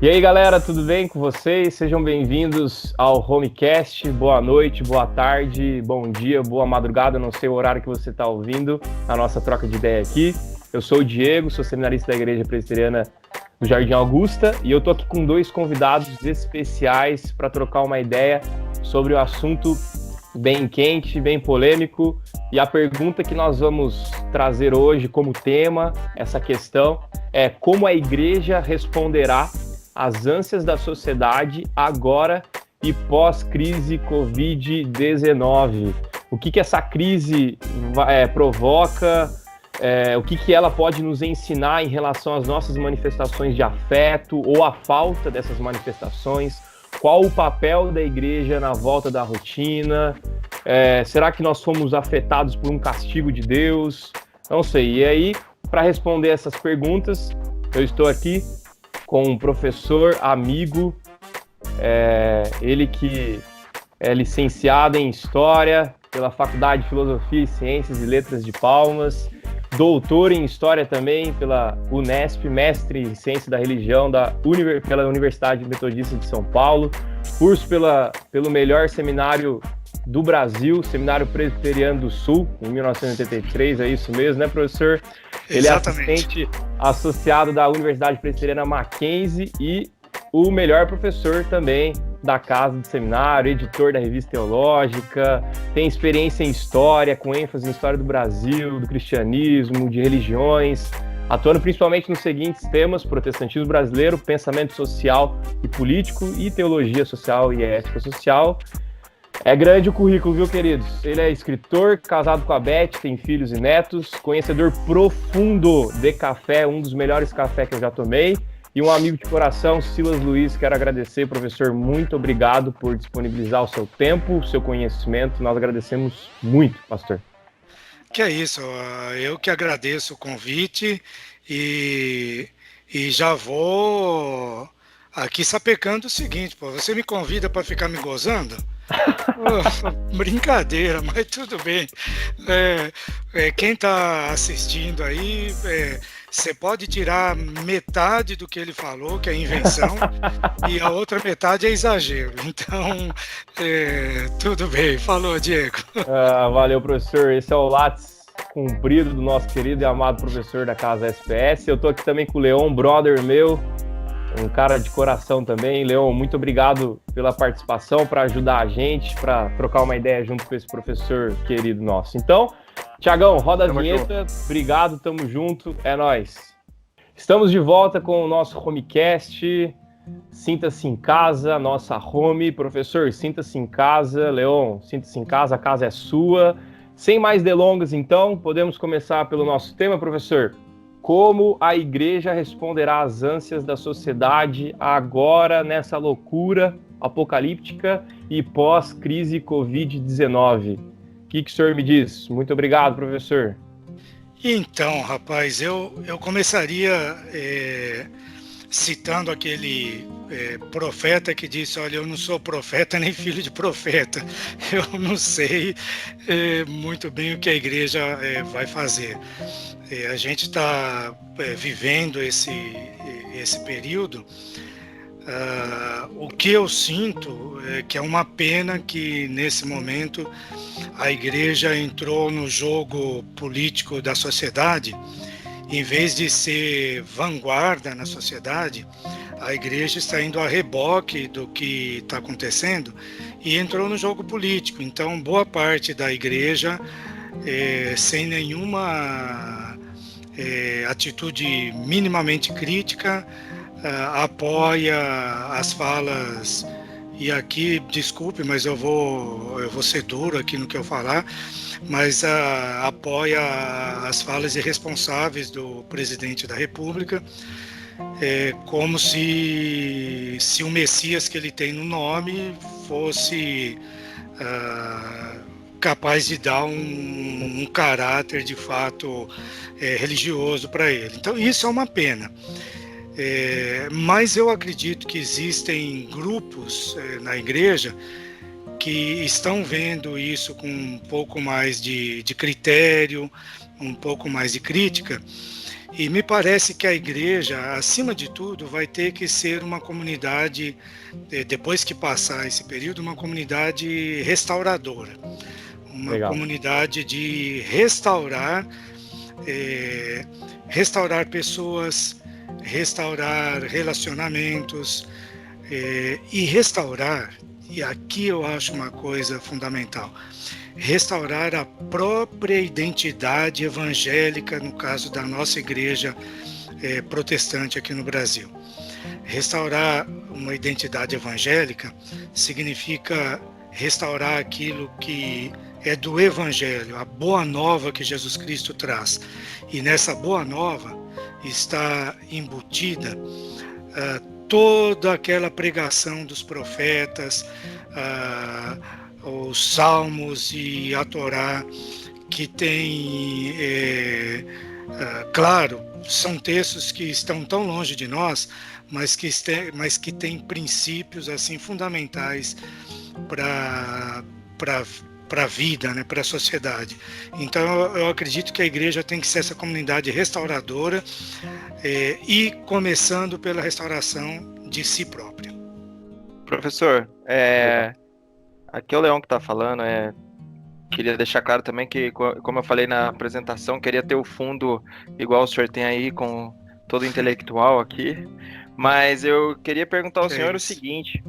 E aí, galera, tudo bem com vocês? Sejam bem-vindos ao Homecast. Boa noite, boa tarde, bom dia, boa madrugada. Não sei o horário que você está ouvindo a nossa troca de ideia aqui. Eu sou o Diego, sou seminarista da Igreja Presbiteriana do Jardim Augusta e eu tô aqui com dois convidados especiais para trocar uma ideia sobre o assunto bem quente, bem polêmico. E a pergunta que nós vamos trazer hoje como tema, essa questão, é como a igreja responderá às ânsias da sociedade agora e pós-crise Covid-19. O que essa crise provoca, o que ela pode nos ensinar em relação às nossas manifestações de afeto ou a falta dessas manifestações, qual o papel da igreja na volta da rotina, será que nós fomos afetados por um castigo de Deus? Não sei. E aí, para responder essas perguntas, eu estou aqui com um professor amigo, ele que é licenciado em História pela Faculdade de Filosofia, Ciências e Letras de Palmas, doutor em História também pela Unesp, mestre em Ciência da Religião pela Universidade Metodista de São Paulo, curso pelo melhor seminário do Brasil, Seminário Presbiteriano do Sul, em 1983, é isso mesmo, né, professor? Ele Exatamente. É assistente associado da Universidade Presbiteriana Mackenzie e o melhor professor também da Casa de Seminário, editor da Revista Teológica, tem experiência em História, com ênfase em História do Brasil, do cristianismo, de religiões, atuando principalmente nos seguintes temas: protestantismo brasileiro, pensamento social e político e teologia social e ética social. É grande o currículo, viu, queridos? Ele é escritor, casado com a Beth, tem filhos e netos, conhecedor profundo de café, um dos melhores cafés que eu já tomei, e um amigo de coração, Silas Luiz. Quero agradecer, professor, muito obrigado por disponibilizar o seu tempo, o seu conhecimento. Nós agradecemos muito, pastor. Que é isso, eu que agradeço o convite e já vou aqui sapecando o seguinte, você me convida para ficar me gozando? Brincadeira, mas tudo bem. Quem está assistindo aí, você pode tirar metade do que ele falou, que é invenção, e a outra metade é exagero. Então, tudo bem. Falou, Diego. Valeu, professor. Esse é o látis cumprido do nosso querido e amado professor da Casa SPS. Eu estou aqui também com o Leon, brother meu, um cara de coração também. Leon, muito obrigado pela participação, para ajudar a gente, para trocar uma ideia junto com esse professor querido nosso. Então, Tiagão, roda a vinheta. Obrigado, tamo junto, é nóis. Estamos de volta com o nosso Homecast. Sinta-se em casa, nossa home. Professor, sinta-se em casa. Leon, sinta-se em casa, a casa é sua. Sem mais delongas, então, podemos começar pelo nosso tema, professor. Como a igreja responderá às ânsias da sociedade agora nessa loucura apocalíptica e pós-crise Covid-19? O que o senhor me diz? Muito obrigado, professor. Então, rapaz, eu começaria citando aquele profeta que disse: olha, eu não sou profeta nem filho de profeta, eu não sei muito bem o que a igreja vai fazer. A gente está vivendo esse período. O que eu sinto é que é uma pena que, nesse momento, a igreja entrou no jogo político da sociedade. Em vez de ser vanguarda na sociedade, a igreja está indo a reboque do que está acontecendo e entrou no jogo político. Então, boa parte da igreja, sem nenhuma atitude minimamente crítica, apoia as falas, e aqui, desculpe, mas eu vou ser duro aqui no que eu falar, mas apoia as falas irresponsáveis do presidente da República, como se o Messias que ele tem no nome fosse capaz de dar um caráter de fato religioso para ele. Então isso é uma pena. Mas eu acredito que existem grupos na igreja que estão vendo isso com um pouco mais de critério, um pouco mais de crítica, E me parece que a igreja, acima de tudo, vai ter que ser uma comunidade, depois que passar esse período, uma comunidade restauradora, uma Legal. comunidade de restaurar, restaurar pessoas, restaurar relacionamentos, e restaurar, e aqui eu acho uma coisa fundamental, restaurar a própria identidade evangélica, no caso da nossa igreja protestante aqui no Brasil. Restaurar uma identidade evangélica significa restaurar aquilo que é do Evangelho, a boa nova que Jesus Cristo traz. E nessa boa nova está embutida toda aquela pregação dos profetas, os Salmos e a Torá, que tem, claro, são textos que estão tão longe de nós, mas que têm princípios assim fundamentais para a vida, né, para a sociedade. Então eu acredito que a igreja tem que ser essa comunidade restauradora, e começando pela restauração de si própria. Professor, aqui é o Leão que está falando. Queria deixar claro também que, como eu falei na apresentação, queria ter o fundo igual o senhor tem aí, com todo intelectual aqui. Mas eu queria perguntar ao senhor o seguinte: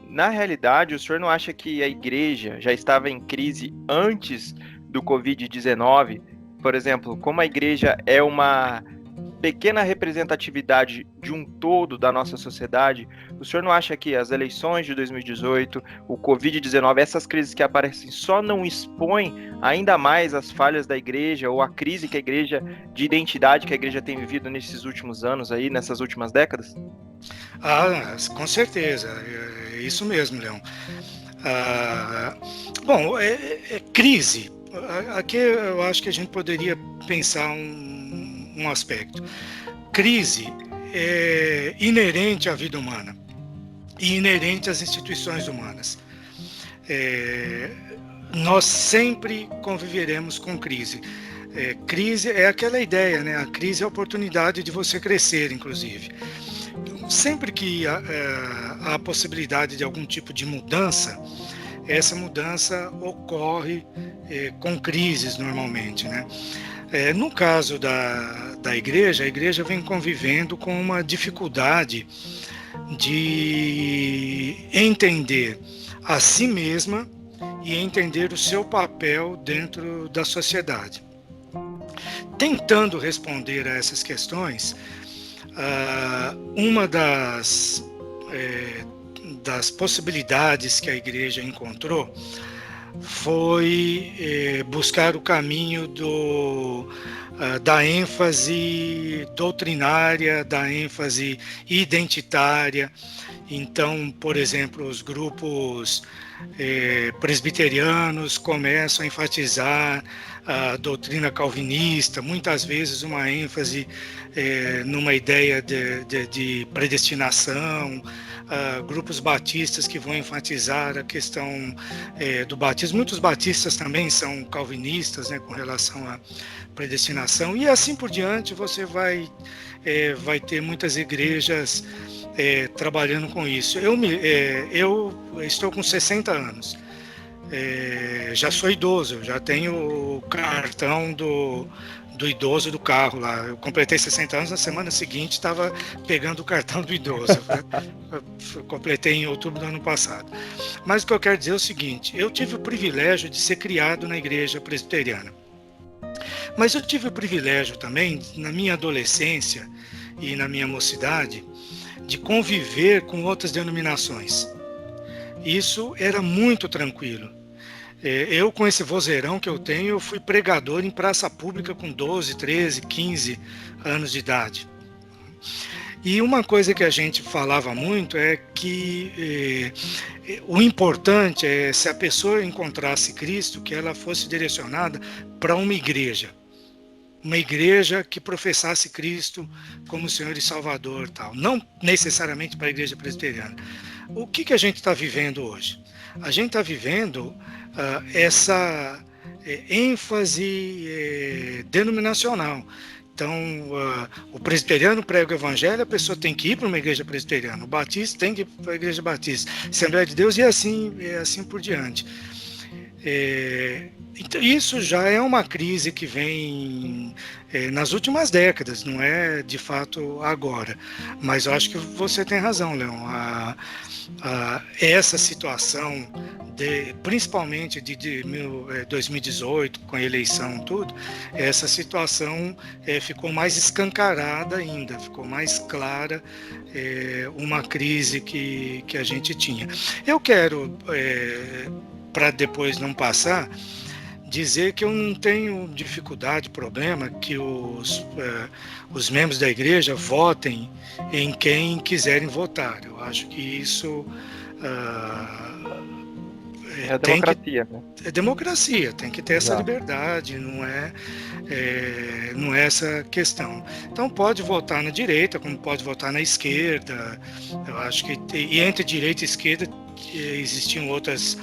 na realidade, o senhor não acha que a igreja já estava em crise antes do Covid-19? Por exemplo, como a igreja é uma pequena representatividade de um todo da nossa sociedade, o senhor não acha que as eleições de 2018, o Covid-19, essas crises que aparecem só não expõem ainda mais as falhas da igreja ou a crise que a igreja, de identidade que a igreja tem vivido nesses últimos anos aí, nessas últimas décadas? Com certeza, é isso mesmo, Leão. Bom, crise. Aqui eu acho que a gente poderia pensar um aspecto. Crise é inerente à vida humana e inerente às instituições humanas. Nós sempre conviveremos com crise. Crise é aquela ideia, né? A crise é a oportunidade de você crescer, inclusive. Sempre que há a possibilidade de algum tipo de mudança, essa mudança ocorre com crises normalmente, né? No caso da igreja, a igreja vem convivendo com uma dificuldade de entender a si mesma e entender o seu papel dentro da sociedade. Tentando responder a essas questões, uma das possibilidades que a igreja encontrou foi buscar o caminho da ênfase doutrinária, da ênfase identitária. Então, por exemplo, os grupos presbiterianos começam a enfatizar a doutrina calvinista, muitas vezes uma ênfase numa ideia de predestinação. Grupos batistas que vão enfatizar a questão do batismo. Muitos batistas também são calvinistas, né, com relação à predestinação, e assim por diante. Você vai ter muitas igrejas trabalhando com isso. Eu estou com 60 anos, já sou idoso, já tenho o cartão do idoso do carro lá. Eu completei 60 anos, na semana seguinte estava pegando o cartão do idoso. Eu completei em outubro do ano passado. Mas o que eu quero dizer é o seguinte: eu tive o privilégio de ser criado na igreja presbiteriana. Mas eu tive o privilégio também, na minha adolescência e na minha mocidade, de conviver com outras denominações. Isso era muito tranquilo. Eu, com esse vozeirão que eu tenho, eu fui pregador em praça pública com 12, 13, 15 anos de idade. E uma coisa que a gente falava muito é que o importante é, se a pessoa encontrasse Cristo, que ela fosse direcionada para uma igreja que professasse Cristo como Senhor e Salvador, tal. Não necessariamente para a igreja presbiteriana. O que a gente está vivendo hoje? A gente está vivendo essa ênfase denominacional. Então, o presbiteriano prega o evangelho, a pessoa tem que ir para uma igreja presbiteriana, o batista tem que ir para a igreja batista, Assembleia de Deus e assim por diante. Então, isso já é uma crise que vem nas últimas décadas, não é de fato agora. Mas eu acho que você tem razão, Leon. Essa situação, principalmente de 2018, com a eleição tudo, essa situação ficou mais escancarada ainda, ficou mais clara, uma crise que a gente tinha. Eu quero, para depois não passar, dizer que eu não tenho dificuldade, problema que os membros da igreja votem em quem quiserem votar. Eu acho que isso é democracia, né? É democracia, tem que ter essa liberdade, não é essa questão. Então pode votar na direita, como pode votar na esquerda. Eu acho que e entre direita e esquerda existiam outras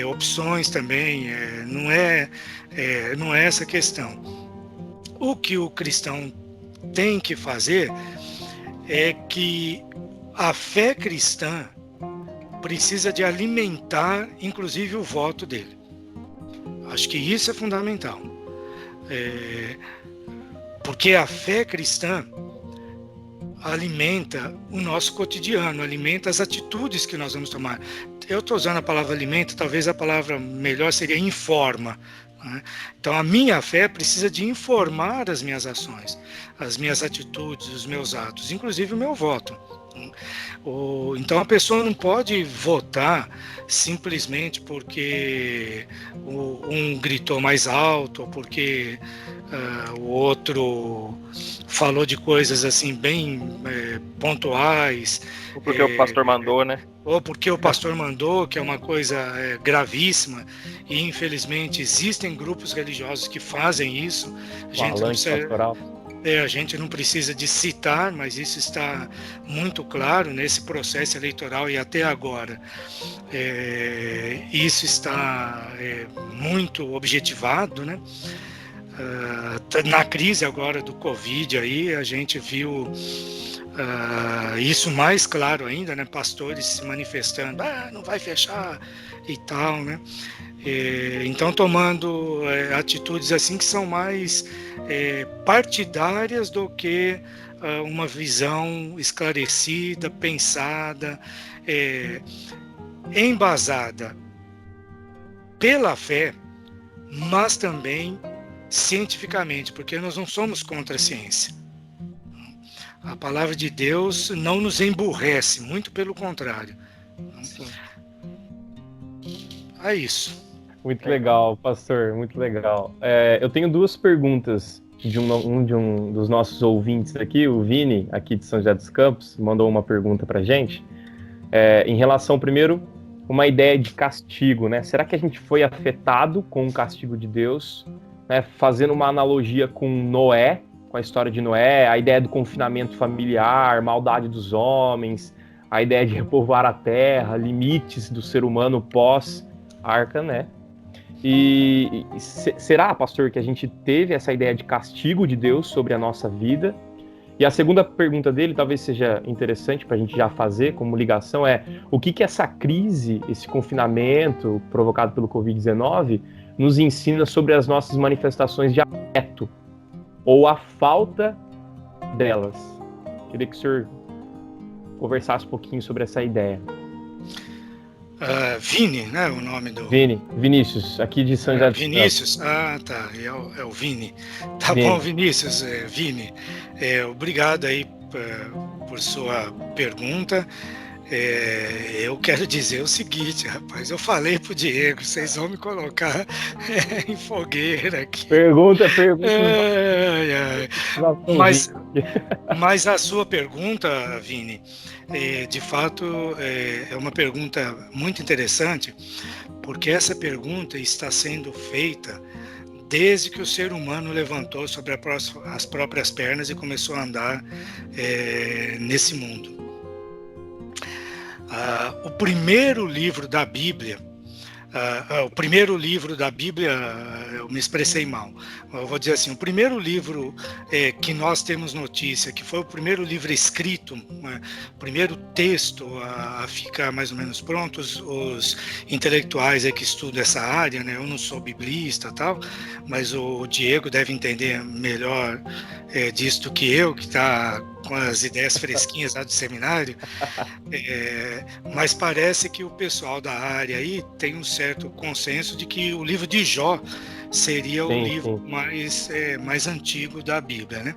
opções também. Não é essa questão. O que o cristão tem que fazer é que a fé cristã precisa de alimentar, inclusive, o voto dele. Acho que isso é fundamental. Porque a fé cristã alimenta o nosso cotidiano, alimenta as atitudes que nós vamos tomar. Eu estou usando a palavra alimenta, talvez a palavra melhor seria informa. Né? Então, a minha fé precisa de informar as minhas ações, as minhas atitudes, os meus atos, inclusive o meu voto. Então a pessoa não pode votar simplesmente porque um gritou mais alto, ou porque o outro falou de coisas assim bem pontuais. Ou porque o pastor mandou, né? Ou porque o pastor mandou, que é uma coisa gravíssima, e infelizmente existem grupos religiosos que fazem isso. A gente não precisa de citar, mas isso está muito claro nesse processo eleitoral e até agora. Isso está muito objetivado, né? Na crise agora do Covid, aí, a gente viu isso mais claro ainda, né? Pastores se manifestando, não vai fechar e tal, né? Então tomando atitudes assim que são mais partidárias do que uma visão esclarecida, pensada, embasada pela fé, mas também cientificamente, porque nós não somos contra a ciência. A palavra de Deus não nos emburrece, muito pelo contrário. Sim. É isso. Muito legal, pastor, muito legal. Eu tenho duas perguntas de um dos nossos ouvintes aqui, o Vini, aqui de São José dos Campos, mandou uma pergunta pra gente. Em relação, primeiro, uma ideia de castigo, né? Será que a gente foi afetado com o castigo de Deus? Né? Fazendo uma analogia com Noé, com a história de Noé, a ideia do confinamento familiar, maldade dos homens, a ideia de repovoar a terra, limites do ser humano pós-arca, né? E será, pastor, que a gente teve essa ideia de castigo de Deus sobre a nossa vida? E a segunda pergunta dele, talvez seja interessante para a gente já fazer como ligação, o que essa crise, esse confinamento provocado pelo Covid-19 nos ensina sobre as nossas manifestações de afeto ou a falta delas? Queria que o senhor conversasse um pouquinho sobre essa ideia. Vini, né, o nome do... Vinícius, aqui de São José dos Campos. Vinícius, tá, é o Vini. Tá Vini. Bom, Vinícius, Vini, obrigado aí por sua pergunta. Eu quero dizer o seguinte, rapaz, eu falei pro Diego, vocês vão me colocar em fogueira aqui. Pergunta. Mas a sua pergunta, Vini, de fato é uma pergunta muito interessante, porque essa pergunta está sendo feita desde que o ser humano levantou sobre as próprias pernas e começou a andar nesse mundo. O primeiro livro da Bíblia o primeiro livro da Bíblia, eu me expressei mal. Eu vou dizer assim, o primeiro livro que nós temos notícia, que foi o primeiro livro escrito, o primeiro texto a ficar mais ou menos pronto, os intelectuais que estudam essa área, né? Eu não sou biblista e tal, mas o Diego deve entender melhor disso do que eu, que está com as ideias fresquinhas lá do seminário, mas parece que o pessoal da área aí tem um certo consenso de que o livro de Jó seria o livro mais antigo da Bíblia, né?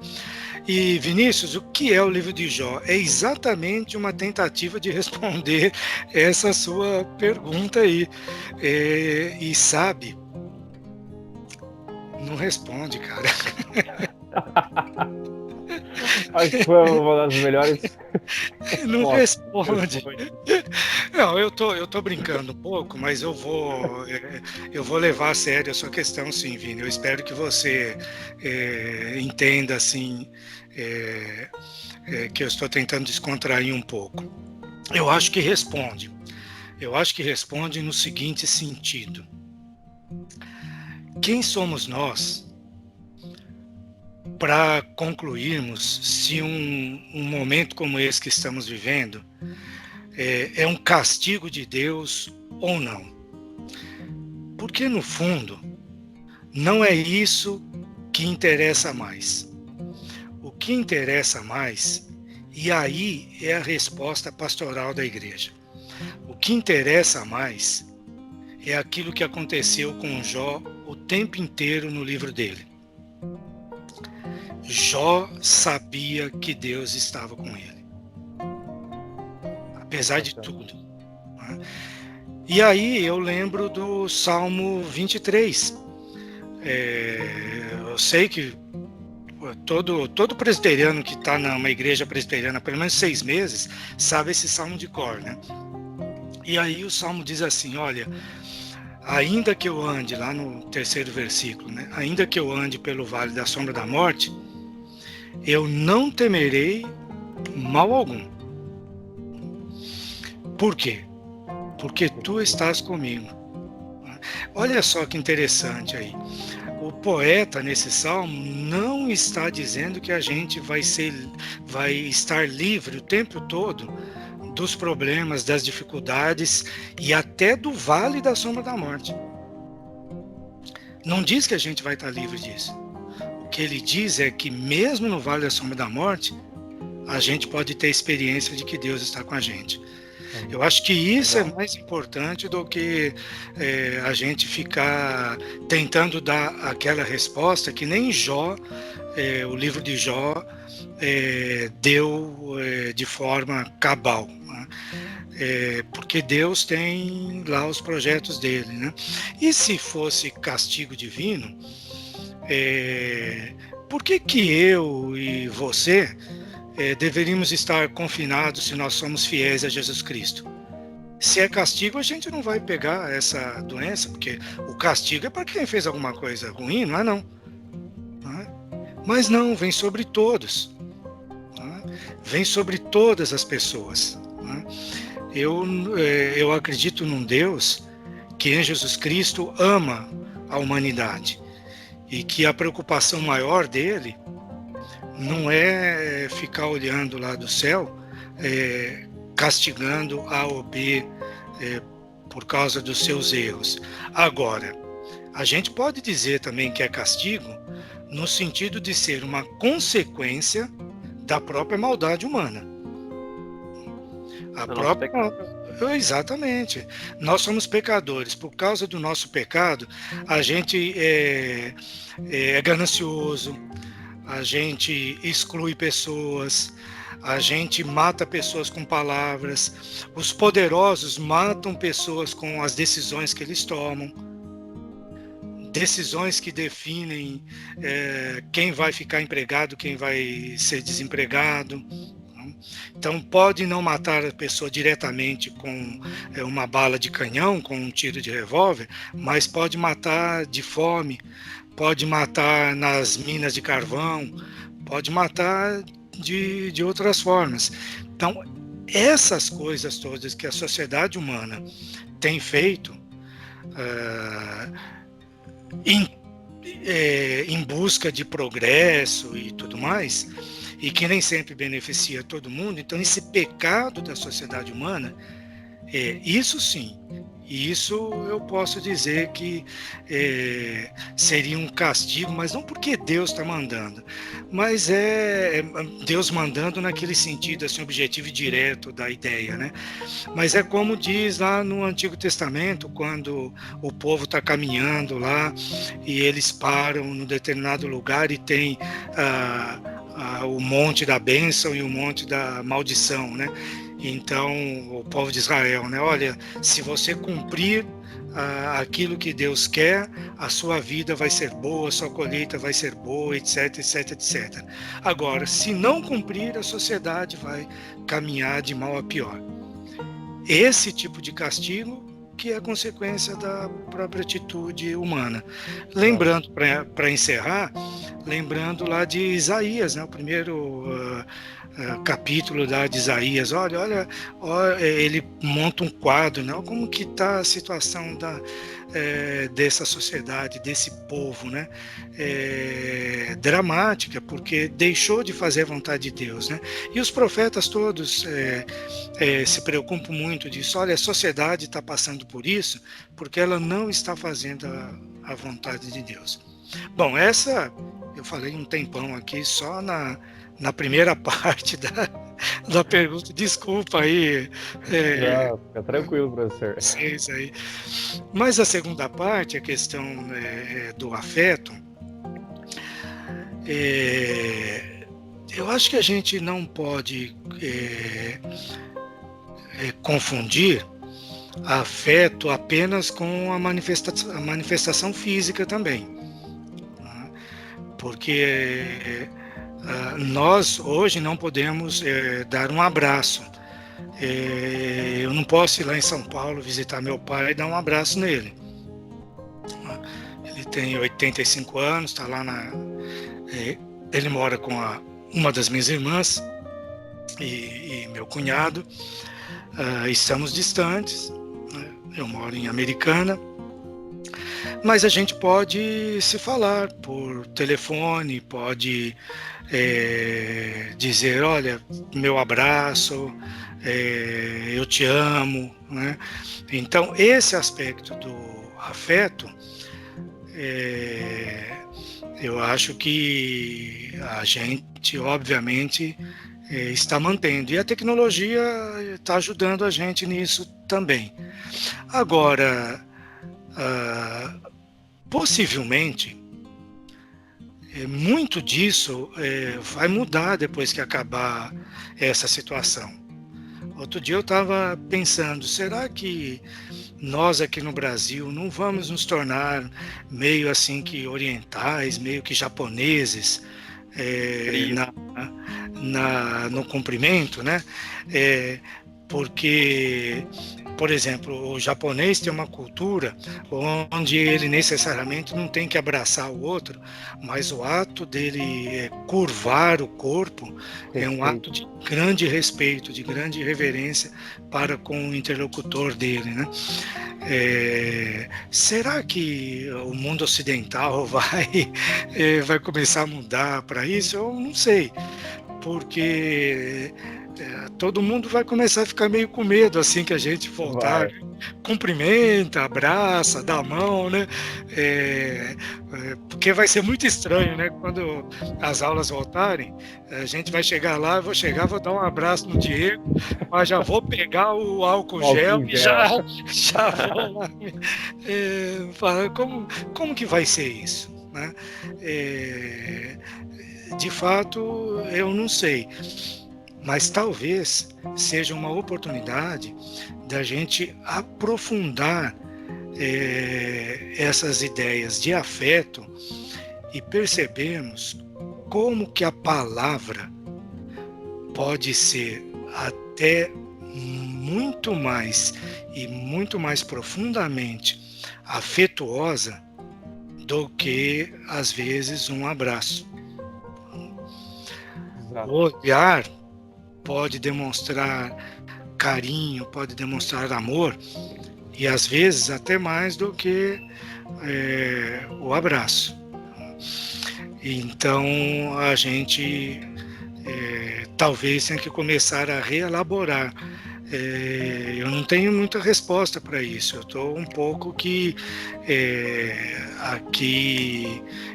E Vinícius, o que é o livro de Jó? É exatamente uma tentativa de responder essa sua pergunta aí. E sabe, não responde, cara. Acho que foi uma das melhores. Não responde. Não, eu tô brincando um pouco, mas eu vou levar a sério a sua questão, sim, Vini. Eu espero que você entenda, assim, que eu estou tentando descontrair um pouco. Eu acho que responde. Eu acho que responde no seguinte sentido. Quem somos nós para concluirmos se um momento como esse que estamos vivendo é um castigo de Deus ou não? Porque, no fundo, não é isso que interessa mais. O que interessa mais, e aí é a resposta pastoral da igreja, o que interessa mais é aquilo que aconteceu com Jó o tempo inteiro no livro dele. Jó sabia que Deus estava com ele, apesar de tudo. E aí eu lembro do Salmo 23. Eu sei que todo presbiteriano que está numa igreja presbiteriana há pelo menos 6 meses sabe esse salmo de cor, né? E aí o salmo diz assim, olha, ainda que eu ande, lá no 3º versículo, né? Ainda que eu ande pelo vale da sombra da morte, eu não temerei mal algum. Por quê? Porque tu estás comigo. Olha só que interessante aí. O poeta nesse salmo não está dizendo que a gente vai estar livre o tempo todo dos problemas, das dificuldades e até do vale da sombra da morte. Não diz que a gente vai estar livre disso. O que ele diz é que mesmo no vale da sombra da morte, a gente pode ter experiência de que Deus está com a gente. Eu acho que isso é mais importante do que a gente ficar tentando dar aquela resposta que nem Jó, o livro de Jó, deu de forma cabal, né? Porque Deus tem lá os projetos dele, né? E se fosse castigo divino, por que eu e você deveríamos estar confinados se nós somos fiéis a Jesus Cristo? Se é castigo, a gente não vai pegar essa doença, porque o castigo é para quem fez alguma coisa ruim, não é não? Mas não, vem sobre todos. Vem sobre todas as pessoas. Eu acredito num Deus que em Jesus Cristo ama a humanidade e que a preocupação maior dele não é ficar olhando lá do céu, castigando A ou B por causa dos seus erros. Agora, a gente pode dizer também que é castigo no sentido de ser uma consequência da própria maldade humana. Exatamente. Nós somos pecadores. Por causa do nosso pecado, a gente é ganancioso, a gente exclui pessoas, a gente mata pessoas com palavras, os poderosos matam pessoas com as decisões que eles tomam, decisões que definem quem vai ficar empregado, quem vai ser desempregado. Então pode não matar a pessoa diretamente com uma bala de canhão, com um tiro de revólver, mas pode matar de fome, pode matar nas minas de carvão, pode matar de outras formas. Então, essas coisas todas que a sociedade humana tem feito, em busca de progresso e tudo mais, e que nem sempre beneficia todo mundo. Então, esse pecado da sociedade humana, isso sim, isso eu posso dizer que seria um castigo, mas não porque Deus está mandando, mas é Deus mandando naquele sentido assim, objetivo e direto da ideia, né? Mas é como diz lá no Antigo Testamento, quando o povo está caminhando lá e eles param num determinado lugar e tem o monte da bênção e o monte da maldição, né? Então, o povo de Israel, né? Olha, se você cumprir aquilo que Deus quer, a sua vida vai ser boa, a sua colheita vai ser boa, etc, etc, etc. Agora, se não cumprir, a sociedade vai caminhar de mal a pior. Esse tipo de castigo que é consequência da própria atitude humana. Lembrando, para encerrar, lembrando lá de Isaías, né? O primeiro capítulo de Isaías, olha, ele monta um quadro, né? Como que está a situação dessa sociedade, desse povo, né? Dramática, porque deixou de fazer a vontade de Deus, né? E os profetas todos se preocupam muito disso. Olha, a sociedade está passando por isso porque ela não está fazendo a vontade de Deus. Bom, essa eu falei um tempão aqui só na primeira parte da pergunta. Desculpa aí. Fica tranquilo, professor. Isso aí. Mas a segunda parte, a questão do afeto, eu acho que a gente não pode confundir afeto apenas com a manifestação física também. Porque nós hoje não podemos dar um abraço. Eu não posso ir lá em São Paulo visitar meu pai e dar um abraço nele. Ele tem 85 anos, está lá ele mora com uma das minhas irmãs e meu cunhado. Estamos distantes, né? Eu moro em Americana. Mas a gente pode se falar por telefone, pode dizer, olha, meu abraço, eu te amo, né? Então, esse aspecto do afeto, eu acho que a gente, obviamente, está mantendo. E a tecnologia está ajudando a gente nisso também. Agora, possivelmente, muito disso vai mudar depois que acabar essa situação. Outro dia eu estava pensando, será que nós aqui no Brasil não vamos nos tornar meio assim que orientais, meio que japoneses no cumprimento, né? Porque, por exemplo, o japonês tem uma cultura onde ele necessariamente não tem que abraçar o outro, mas o ato dele curvar o corpo é um ato de grande respeito, de grande reverência para com o interlocutor dele, né? Será que o mundo ocidental vai começar a mudar para isso? Eu não sei, porque todo mundo vai começar a ficar meio com medo assim que a gente voltar. Cumprimenta, abraça, dá a mão, né? Porque vai ser muito estranho, né? Quando as aulas voltarem, a gente vai chegar lá, eu vou chegar, vou dar um abraço no Diego, mas já vou pegar o álcool gel e já vou lá. Falar como que vai ser isso, né? De fato, eu não sei. Mas talvez seja uma oportunidade da gente aprofundar essas ideias de afeto e percebermos como que a palavra pode ser até muito mais e muito mais profundamente afetuosa do que, às vezes, um abraço. Exato. O olhar pode demonstrar carinho, pode demonstrar amor e às vezes até mais do que o abraço. Então a gente talvez tenha que começar a reelaborar. Eu não tenho muita resposta para isso. Eu estou um pouco aqui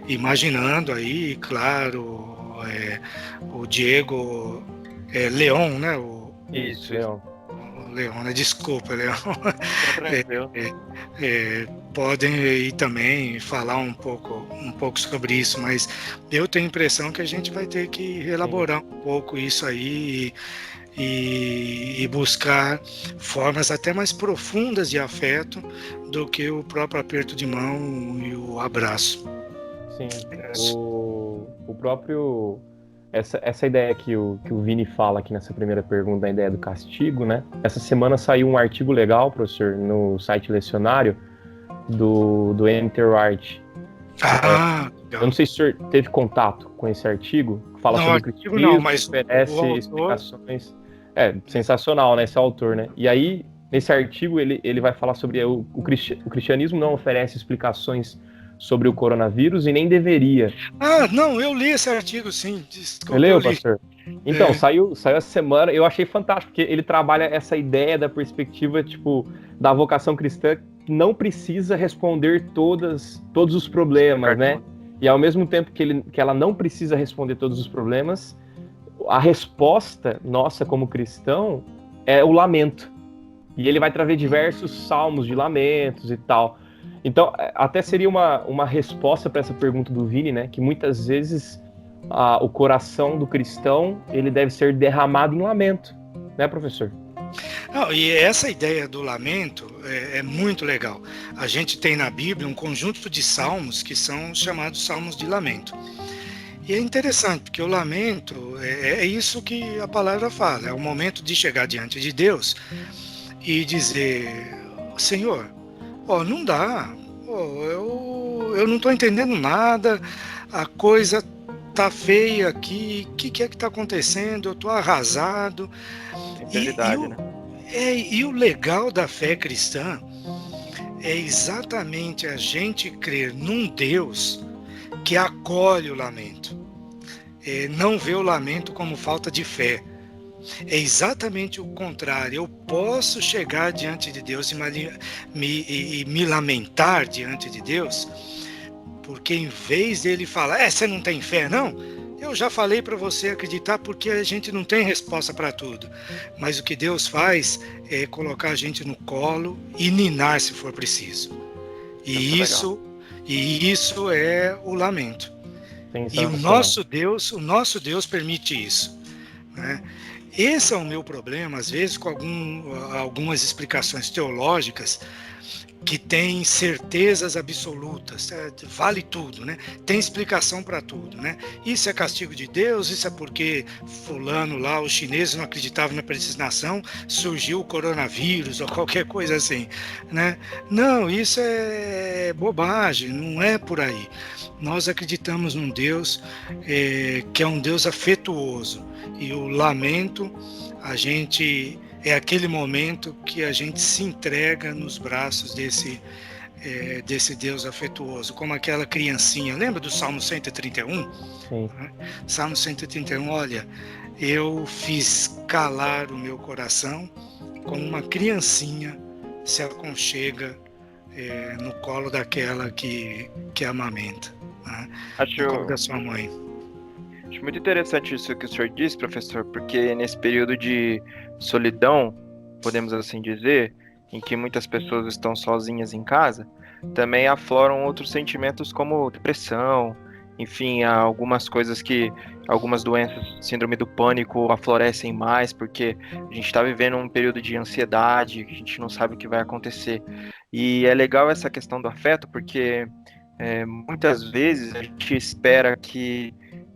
imaginando aí, claro, o Diego Leon, né? Isso, Leon. Leon, né? Desculpa, Leon. Tranquilo. Podem aí também falar um pouco sobre isso, mas eu tenho a impressão que a gente vai ter que elaborar um pouco isso aí e buscar formas até mais profundas de afeto do que o próprio aperto de mão e o abraço. Sim, o próprio... Essa ideia que o Vini fala aqui nessa primeira pergunta, a ideia do castigo, né? Essa semana saiu um artigo legal, professor, no site Lecionário, do Enter Wright. Eu não sei se o senhor teve contato com esse artigo, que fala sobre o cristianismo, não, mas oferece explicações. Sensacional, né? Esse autor, né? E aí, nesse artigo, ele vai falar sobre o cristianismo não oferece explicações sobre o coronavírus e nem deveria. Não, eu li esse artigo, sim. Desculpa, leu, pastor? Então, saiu essa semana, eu achei fantástico, porque ele trabalha essa ideia da perspectiva, tipo, da vocação cristã, que não precisa responder todos os problemas, né? E ao mesmo tempo que ela não precisa responder todos os problemas, a resposta nossa como cristão é o lamento. E ele vai trazer diversos salmos de lamentos e tal. Então, até seria uma resposta para essa pergunta do Vini, né? Que muitas vezes o coração do cristão ele deve ser derramado em lamento, né, professor? Não, e essa ideia do lamento é muito legal. A gente tem na Bíblia um conjunto de salmos que são chamados salmos de lamento. E é interessante, porque o lamento é isso que a palavra fala. É o momento de chegar diante de Deus e dizer: Senhor, não dá, eu não estou entendendo nada, a coisa tá feia aqui, o que é que está acontecendo? Eu estou arrasado. E o legal da fé cristã é exatamente a gente crer num Deus que acolhe o lamento, não vê o lamento como falta de fé. É exatamente o contrário. Eu posso chegar diante de Deus e me lamentar diante de Deus, porque em vez dele falar, você não tem fé, não? Eu já falei para você acreditar, porque a gente não tem resposta para tudo. Mas o que Deus faz é colocar a gente no colo e ninar se for preciso. E isso é o lamento. E o nosso Deus permite isso, né? Esse é o meu problema, às vezes, com algumas explicações teológicas que têm certezas absolutas, vale tudo, né? Tem explicação para tudo, né? Isso é castigo de Deus, isso é porque fulano lá, os chineses não acreditavam na predestinação, surgiu o coronavírus ou qualquer coisa assim, né? Não, isso é bobagem, não é por aí. Nós acreditamos num Deus que é um Deus afetuoso, e o lamento, é aquele momento que a gente se entrega nos braços desse Deus afetuoso, como aquela criancinha. Lembra do Salmo 131? Sim. Salmo 131, olha, eu fiz calar o meu coração como uma criancinha se aconchega no colo daquela que amamenta, né? No colo da sua mãe. Acho muito interessante isso que o senhor disse, professor, porque nesse período de solidão, podemos assim dizer, em que muitas pessoas estão sozinhas em casa, também afloram outros sentimentos como depressão, enfim, algumas doenças, síndrome do pânico, aflorescem mais, porque a gente está vivendo um período de ansiedade, que a gente não sabe o que vai acontecer. E é legal essa questão do afeto, porque muitas vezes a gente espera que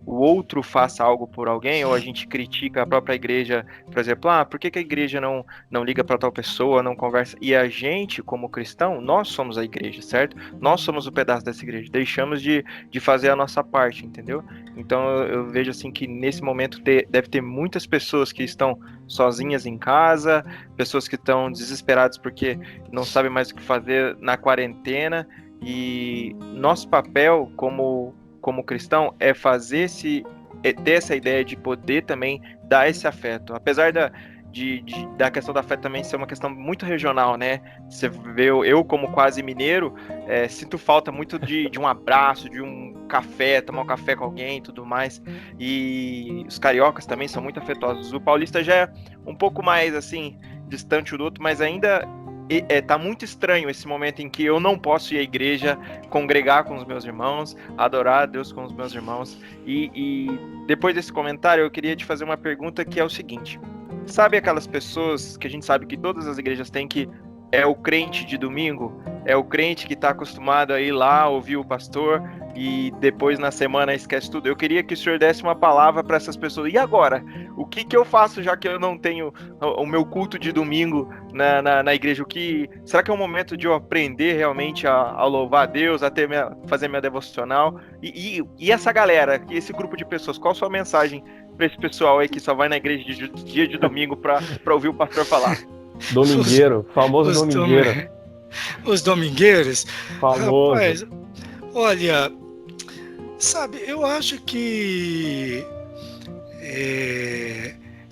o outro faça algo por alguém, ou a gente critica a própria igreja, por exemplo, por que a igreja não liga para tal pessoa, não conversa? E a gente, como cristão, nós somos a igreja, certo? Nós somos o pedaço dessa igreja, deixamos de fazer a nossa parte, entendeu? Então eu vejo assim que nesse momento deve ter muitas pessoas que estão sozinhas em casa, pessoas que estão desesperadas porque não sabem mais o que fazer na quarentena. E nosso papel como cristão é ter essa ideia de poder também dar esse afeto. Apesar da questão do afeto também ser uma questão muito regional, né? Você vê, eu como quase mineiro, sinto falta muito de um abraço, de um café, tomar um café com alguém e tudo mais. E os cariocas também são muito afetuosos. O paulista já é um pouco mais, assim, distante um do outro, mas ainda tá muito estranho esse momento em que eu não posso ir à igreja, congregar com os meus irmãos, adorar a Deus com os meus irmãos. E depois desse comentário, eu queria te fazer uma pergunta que é o seguinte: sabe aquelas pessoas que a gente sabe que todas as igrejas têm, que é o crente de domingo, é o crente que está acostumado a ir lá ouvir o pastor e depois na semana esquece tudo? Eu queria que o senhor desse uma palavra para essas pessoas. E agora? O que eu faço, já que eu não tenho o meu culto de domingo na igreja? Será que é um momento de eu aprender realmente a louvar a Deus, fazer minha devocional? E essa galera, esse grupo de pessoas, qual a sua mensagem para esse pessoal aí que só vai na igreja de dia de domingo para ouvir o pastor falar? Domingueiro, famoso domingueiro. Os domingueiros? Famoso. Rapaz, olha, sabe, eu acho que,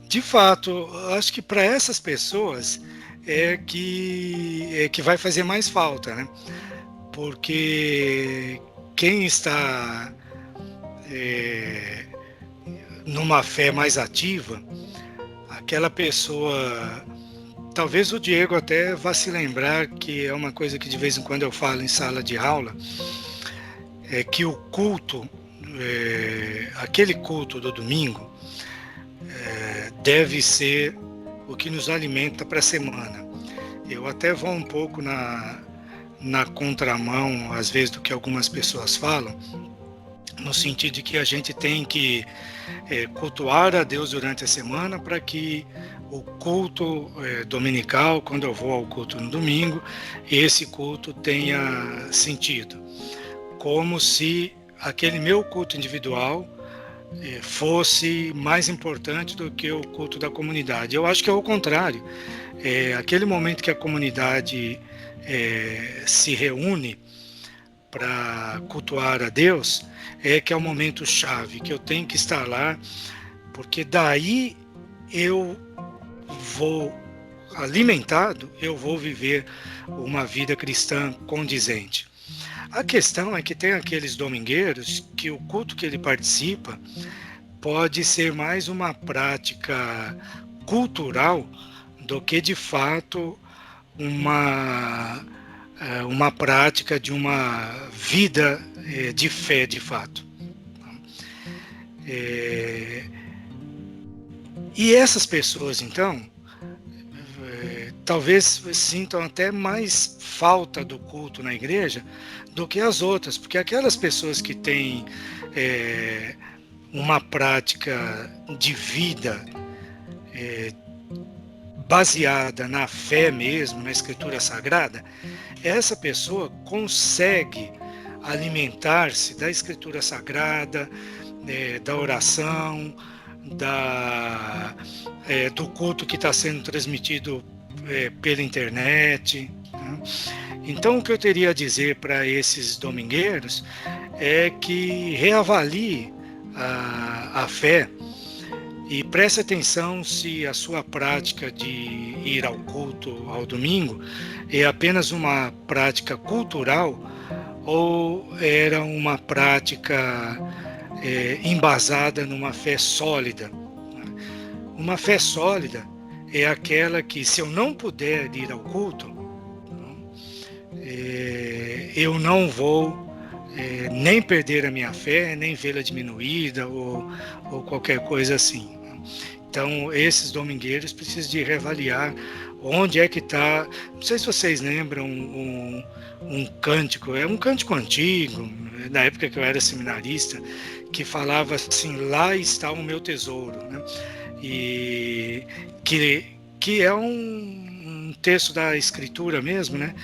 de fato, acho que para essas pessoas é que vai fazer mais falta, né? Porque quem está numa fé mais ativa, aquela pessoa, talvez o Diego até vá se lembrar, que é uma coisa que de vez em quando eu falo em sala de aula, é que o culto, aquele culto do domingo, deve ser o que nos alimenta para a semana. Eu até vou um pouco na contramão, às vezes, do que algumas pessoas falam, no sentido de que a gente tem que cultuar a Deus durante a semana para que o culto dominical, quando eu vou ao culto no domingo, esse culto tenha sentido. Como se aquele meu culto individual fosse mais importante do que o culto da comunidade. Eu acho que é o contrário. Aquele momento que a comunidade se reúne para cultuar a Deus, que é o momento chave, que eu tenho que estar lá, porque daí eu vou, alimentado, eu vou viver uma vida cristã condizente. A questão é que tem aqueles domingueiros que o culto que ele participa pode ser mais uma prática cultural do que de fato uma prática de uma vida de fé de fato. E essas pessoas, então, talvez sintam até mais falta do culto na igreja do que as outras, porque aquelas pessoas que têm uma prática de vida baseada na fé mesmo, na Escritura Sagrada, essa pessoa consegue alimentar-se da Escritura Sagrada, da oração, do culto que está sendo transmitido pela internet, né? Então, o que eu teria a dizer para esses domingueiros é que reavalie a fé e preste atenção se a sua prática de ir ao culto ao domingo é apenas uma prática cultural ou era uma prática embasada numa fé sólida. Uma fé sólida é aquela que, se eu não puder ir ao culto, eu não vou nem perder a minha fé, nem vê-la diminuída ou qualquer coisa assim. Então, esses domingueiros precisam de reavaliar onde é que está. Não sei se vocês lembram um cântico, é um cântico antigo, na época que eu era seminarista, que falava assim: lá está o meu tesouro, né? E que é um texto da Escritura mesmo, né?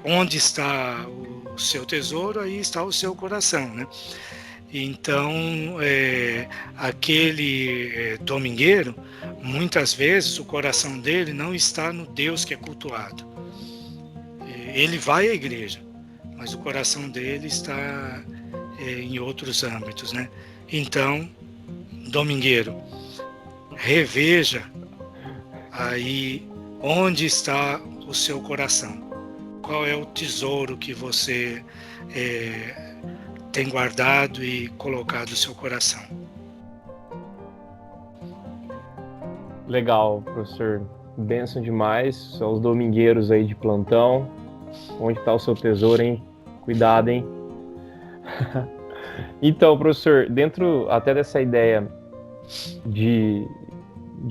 Onde está o seu tesouro, aí está o seu coração, né? Então, aquele domingueiro, muitas vezes o coração dele não está no Deus que é cultuado. Ele vai à igreja, mas o coração dele está em outros âmbitos, né? Então, domingueiro, reveja aí onde está o seu coração. Qual é o tesouro que você tem guardado e colocado no seu coração? Legal, professor. Bênção demais. São os domingueiros aí de plantão. Onde está o seu tesouro, hein? Cuidado, hein? Então, professor, dentro até dessa ideia de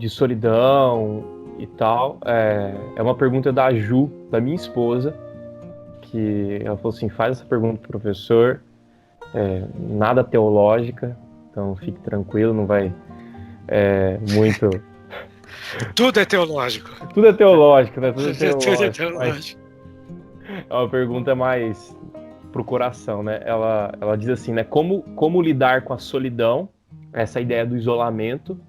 solidão e tal, é uma pergunta da Ju, da minha esposa, que ela falou assim, faz essa pergunta pro professor, nada teológica, então fique tranquilo, não vai muito... Tudo é teológico. Tudo é teológico, né? Tudo é teológico. Tudo é teológico. É uma pergunta mais pro coração, né? Ela diz assim, né? Como lidar com a solidão, essa ideia do isolamento,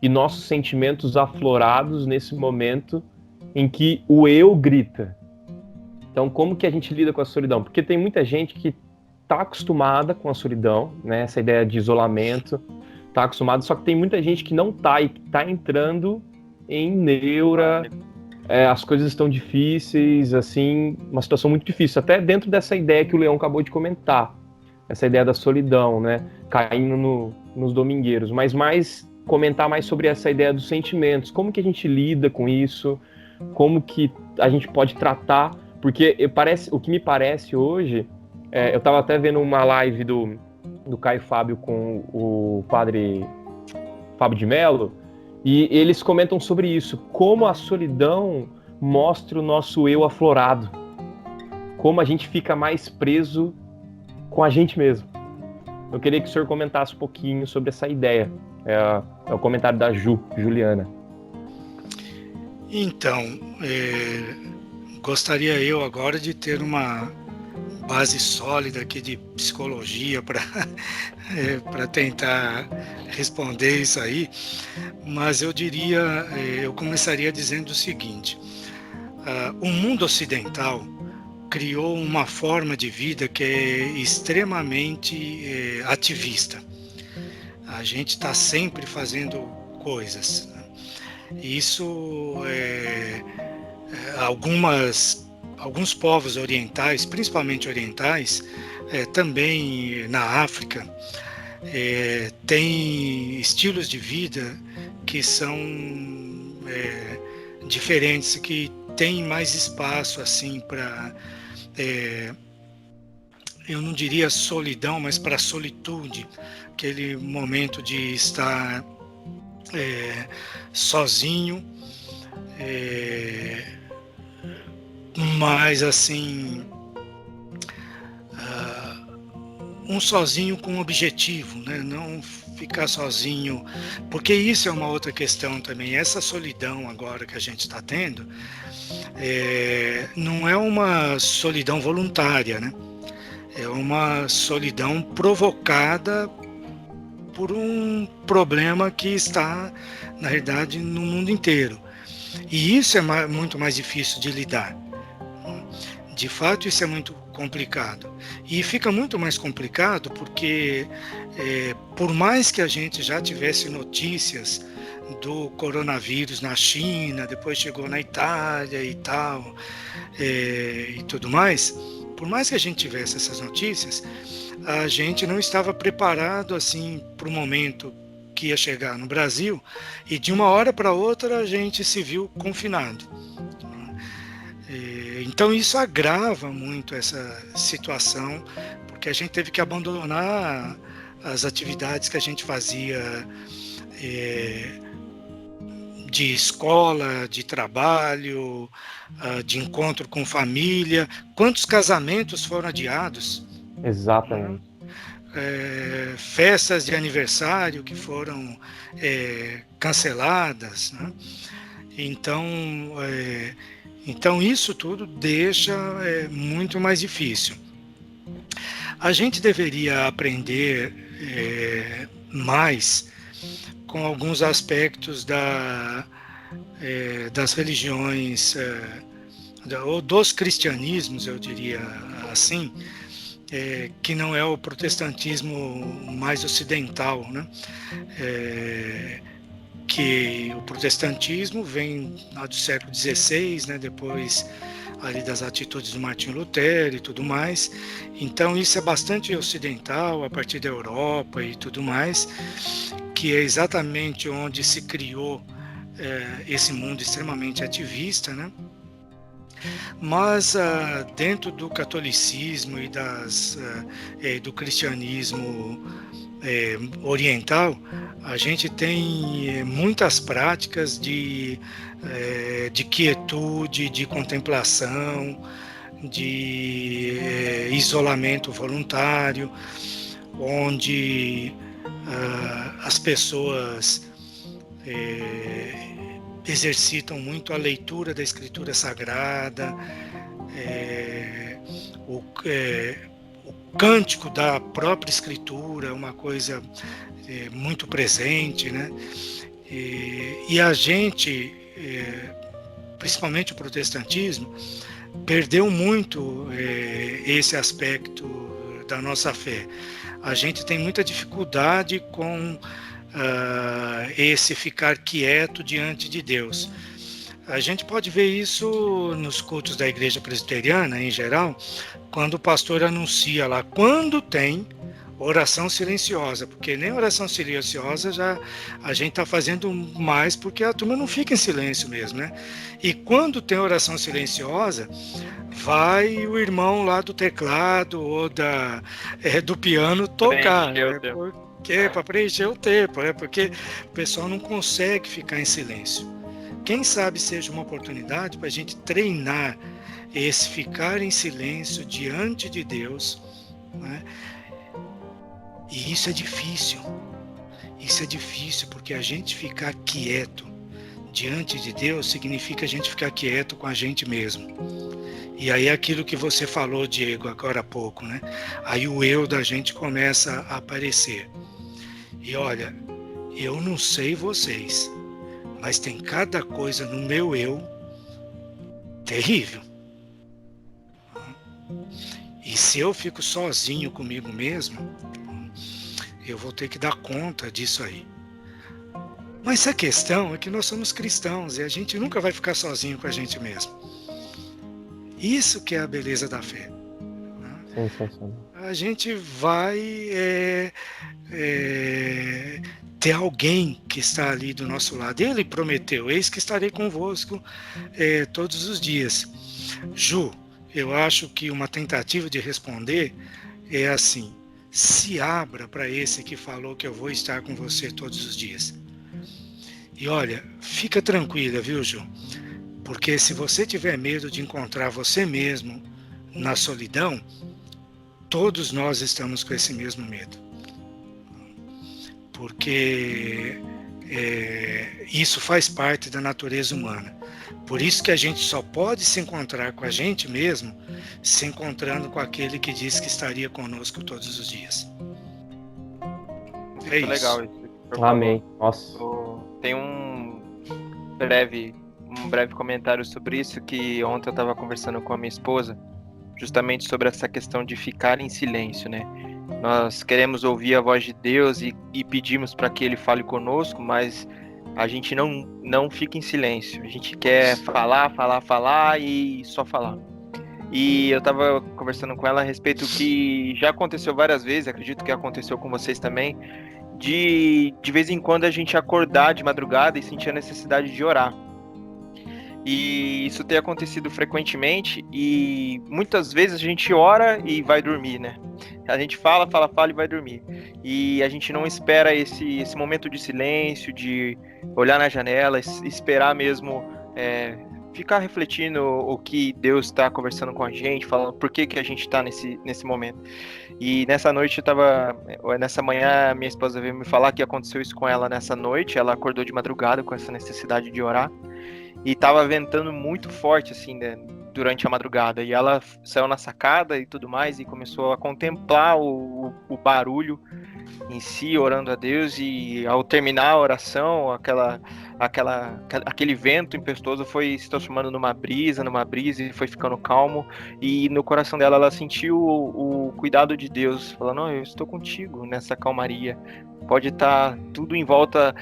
e nossos sentimentos aflorados nesse momento em que o eu grita. Então, como que a gente lida com a solidão? Porque tem muita gente que está acostumada com a solidão, né? Essa ideia de isolamento, está acostumado, só que tem muita gente que não está e que está entrando em neura, as coisas estão difíceis, assim, uma situação muito difícil, até dentro dessa ideia que o Leão acabou de comentar, essa ideia da solidão, né? Caindo nos domingueiros, mas comentar mais sobre essa ideia dos sentimentos, como que a gente lida com isso, como que a gente pode tratar, porque o que me parece hoje, eu estava até vendo uma live do Caio Fábio com o padre Fábio de Mello, e eles comentam sobre isso, como a solidão mostra o nosso eu aflorado, como a gente fica mais preso com a gente mesmo. Eu queria que o senhor comentasse um pouquinho sobre essa ideia. É o comentário da Juliana. Então, gostaria eu agora de ter uma base sólida aqui de psicologia para tentar responder isso aí, mas eu começaria dizendo o seguinte: o mundo ocidental criou uma forma de vida que é extremamente ativista. A gente está sempre fazendo coisas, né? Isso alguns povos orientais, principalmente orientais, também na África, têm estilos de vida que são diferentes, que têm mais espaço assim para, eu não diria solidão, mas para solitude, aquele momento de estar sozinho, mas assim, um sozinho com um objetivo, né? Não ficar sozinho, porque isso é uma outra questão também. Essa solidão agora que a gente está tendo, não é uma solidão voluntária, né? É uma solidão provocada por um problema que está, na realidade, no mundo inteiro. E isso é muito mais difícil de lidar. De fato, isso é muito complicado. E fica muito mais complicado porque, por mais que a gente já tivesse notícias do coronavírus na China, depois chegou na Itália e tal, e tudo mais, por mais que a gente tivesse essas notícias, a gente não estava preparado assim para o momento que ia chegar no Brasil, e de uma hora para outra a gente se viu confinado. Então isso agrava muito essa situação, porque a gente teve que abandonar as atividades que a gente fazia de escola, de trabalho, de encontro com família. Quantos casamentos foram adiados? Exatamente. Festas de aniversário que foram canceladas, né? Então isso tudo deixa muito mais difícil. A gente deveria aprender mais com alguns aspectos das religiões, ou dos cristianismos, eu diria assim, que não é o protestantismo mais ocidental, né? Que o protestantismo vem lá do século XVI, né? Depois ali das atitudes do Martinho Lutero e tudo mais. Então isso é bastante ocidental, a partir da Europa e tudo mais, que é exatamente onde se criou esse mundo extremamente ativista, né? Mas dentro do catolicismo e do cristianismo oriental, a gente tem muitas práticas de quietude, de contemplação, de isolamento voluntário, onde as pessoas exercitam muito a leitura da Escritura Sagrada, o cântico da própria Escritura, uma coisa muito presente, né? E a gente, principalmente o protestantismo, perdeu muito esse aspecto da nossa fé. A gente tem muita dificuldade com esse ficar quieto diante de Deus. A gente pode ver isso nos cultos da igreja presbiteriana, em geral, quando o pastor anuncia lá, quando tem oração silenciosa, porque nem oração silenciosa já a gente está fazendo mais, porque a turma não fica em silêncio mesmo, né? E quando tem oração silenciosa, vai o irmão lá do teclado ou do piano tocar, né? Para preencher o tempo, porque o pessoal não consegue ficar em silêncio. Quem sabe seja uma oportunidade para a gente treinar esse ficar em silêncio diante de Deus, né? E isso é difícil. Isso é difícil, porque a gente ficar quieto diante de Deus significa a gente ficar quieto com a gente mesmo. E aí aquilo que você falou, Diego, agora há pouco, né? Aí o eu da gente começa a aparecer. E olha, eu não sei vocês, mas tem cada coisa no meu eu terrível. E se eu fico sozinho comigo mesmo, eu vou ter que dar conta disso aí. Mas a questão é que nós somos cristãos e a gente nunca vai ficar sozinho com a gente mesmo. Isso que é a beleza da fé. Sensacional. A gente vai ter alguém que está ali do nosso lado. Ele prometeu, eis que estarei convosco todos os dias. Ju, eu acho que uma tentativa de responder é assim: se abra para esse que falou que eu vou estar com você todos os dias. E olha, fica tranquila, viu, Ju? Porque se você tiver medo de encontrar você mesmo na solidão, todos nós estamos com esse mesmo medo. Porque isso faz parte da natureza humana. Por isso que a gente só pode se encontrar com a gente mesmo se encontrando com aquele que disse que estaria conosco todos os dias. Muito legal isso. Amém. Nossa. Tem um breve comentário sobre isso, que ontem eu estava conversando com a minha esposa, justamente sobre essa questão de ficar em silêncio, né? Nós queremos ouvir a voz de Deus e pedimos para que Ele fale conosco, mas a gente não fica em silêncio. A gente quer falar e só falar. E eu estava conversando com ela a respeito que já aconteceu várias vezes, acredito que aconteceu com vocês também, de vez em quando a gente acordar de madrugada e sentir a necessidade de orar. E isso tem acontecido frequentemente, e muitas vezes a gente ora e vai dormir, né? A gente fala e vai dormir. E a gente não espera esse momento de silêncio, de olhar na janela, esperar mesmo, ficar refletindo o que Deus está conversando com a gente, falando por que a gente está nesse momento. E nessa noite nessa manhã, minha esposa veio me falar que aconteceu isso com ela nessa noite. Ela acordou de madrugada com essa necessidade de orar. E tava ventando muito forte, assim, né, durante a madrugada. E ela saiu na sacada e tudo mais e começou a contemplar o barulho em si, orando a Deus, e ao terminar a oração, aquele vento impetuoso foi se transformando numa brisa, e foi ficando calmo, e no coração dela ela sentiu o cuidado de Deus, falando, eu estou contigo nessa calmaria. Pode estar tudo em volta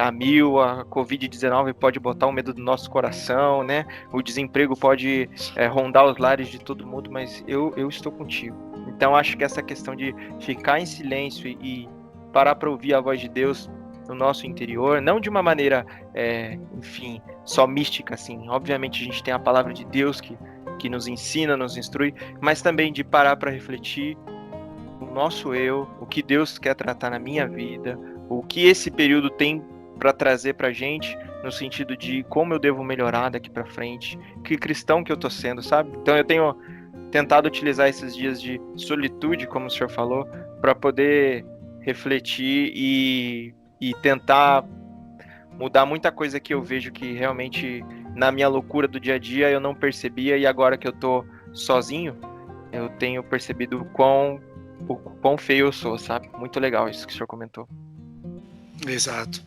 a mil, a Covid-19 pode botar o medo do nosso coração, né? O desemprego pode rondar os lares de todo mundo, mas eu estou contigo. Então acho que essa questão de ficar em silêncio e parar para ouvir a voz de Deus no nosso interior, não de uma maneira, enfim, só mística, assim. Obviamente a gente tem a palavra de Deus que nos ensina, nos instrui, mas também de parar para refletir o nosso eu, o que Deus quer tratar na minha vida, o que esse período tem para trazer para a gente, no sentido de como eu devo melhorar daqui para frente, que cristão que eu tô sendo, sabe? Então eu tenho tentado utilizar esses dias de solitude, como o senhor falou, para poder refletir e tentar mudar muita coisa que eu vejo que realmente na minha loucura do dia a dia eu não percebia, e agora que eu tô sozinho, eu tenho percebido o quão feio eu sou, sabe? Muito legal isso que o senhor comentou. Exato.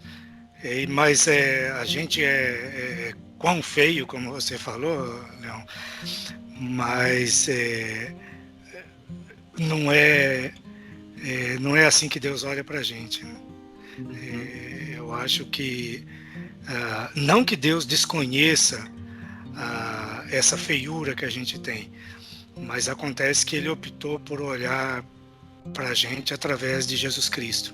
Mas a gente é quão feio, como você falou, Leão, mas não é assim que Deus olha para a gente, né? Eu acho que não que Deus desconheça essa feiura que a gente tem, mas acontece que Ele optou por olhar para a gente através de Jesus Cristo.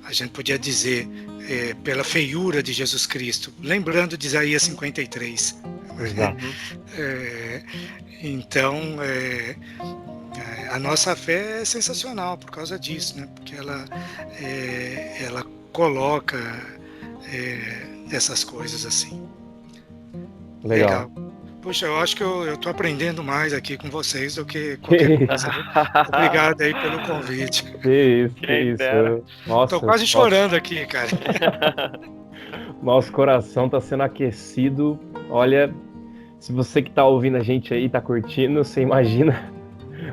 A gente podia dizer pela feiura de Jesus Cristo, lembrando de Isaías 53. Então, a nossa fé é sensacional por causa disso, né? Porque ela coloca essas coisas assim. Legal. Puxa, eu acho que eu estou aprendendo mais aqui com vocês do que qualquer coisa. Obrigado aí pelo convite. Que isso. Nossa, estou quase chorando aqui, cara. Nosso coração está sendo aquecido. Olha, se você que está ouvindo a gente aí, está curtindo, você imagina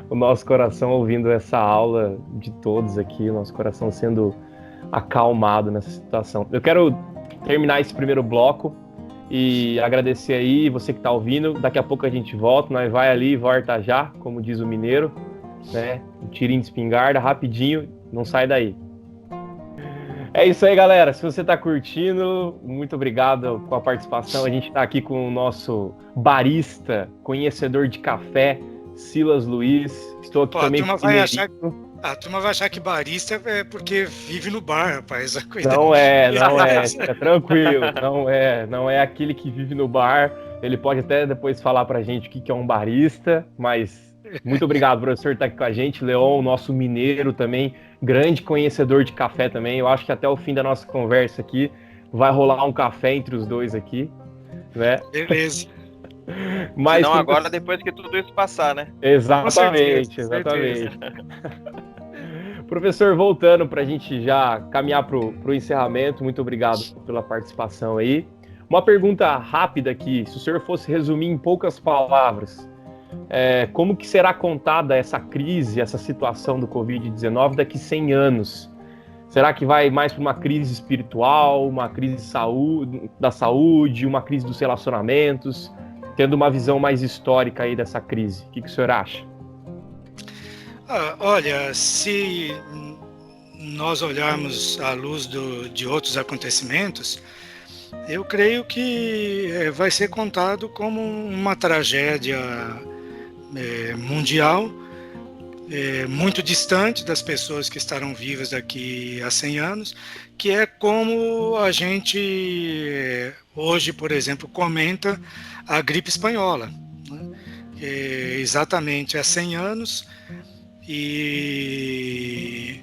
o nosso coração ouvindo essa aula de todos aqui, o nosso coração sendo acalmado nessa situação. Eu quero terminar esse primeiro bloco e agradecer aí você que está ouvindo. Daqui a pouco a gente volta, nós vai ali e volta já, como diz o mineiro, né? Um tirinho de espingarda, rapidinho, não sai daí. É isso aí, galera. Se você está curtindo, muito obrigado com a participação. A gente está aqui com o nosso barista, conhecedor de café, Silas Luiz. Estou aqui também com o A turma vai achar que barista é porque vive no bar, rapaz. Não é, fica tranquilo. Não é aquele que vive no bar. Ele pode até depois falar pra gente o que é um barista, mas muito obrigado, professor, estar aqui com a gente. Leon, nosso mineiro também, grande conhecedor de café também. Eu acho que até o fim da nossa conversa aqui vai rolar um café entre os dois aqui, né? Beleza. Mas não, agora depois que tudo isso passar, né? Exatamente. Professor, voltando para a gente já caminhar para o encerramento, muito obrigado pela participação aí. Uma pergunta rápida aqui, se o senhor fosse resumir em poucas palavras, como que será contada essa crise, essa situação do Covid-19 daqui 100 anos? Será que vai mais para uma crise espiritual, uma crise da saúde, uma crise dos relacionamentos, tendo uma visão mais histórica aí dessa crise? O que o senhor acha? Olha, se nós olharmos à luz de outros acontecimentos, eu creio que vai ser contado como uma tragédia mundial, muito distante das pessoas que estarão vivas daqui a 100 anos, que é como a gente hoje, por exemplo, comenta a gripe espanhola, né? Exatamente há 100 anos, e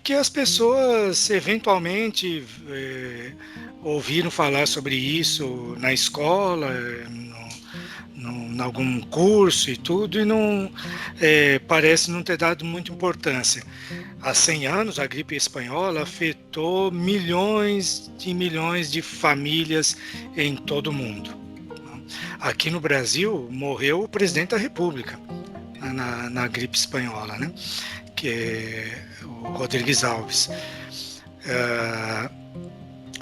que as pessoas eventualmente ouviram falar sobre isso na escola, em algum curso e tudo, e não parece não ter dado muita importância. Há 100 anos, a gripe espanhola afetou milhões e milhões de famílias em todo o mundo. Aqui no Brasil morreu o presidente da República na gripe espanhola, né? Que é o Rodrigues Alves.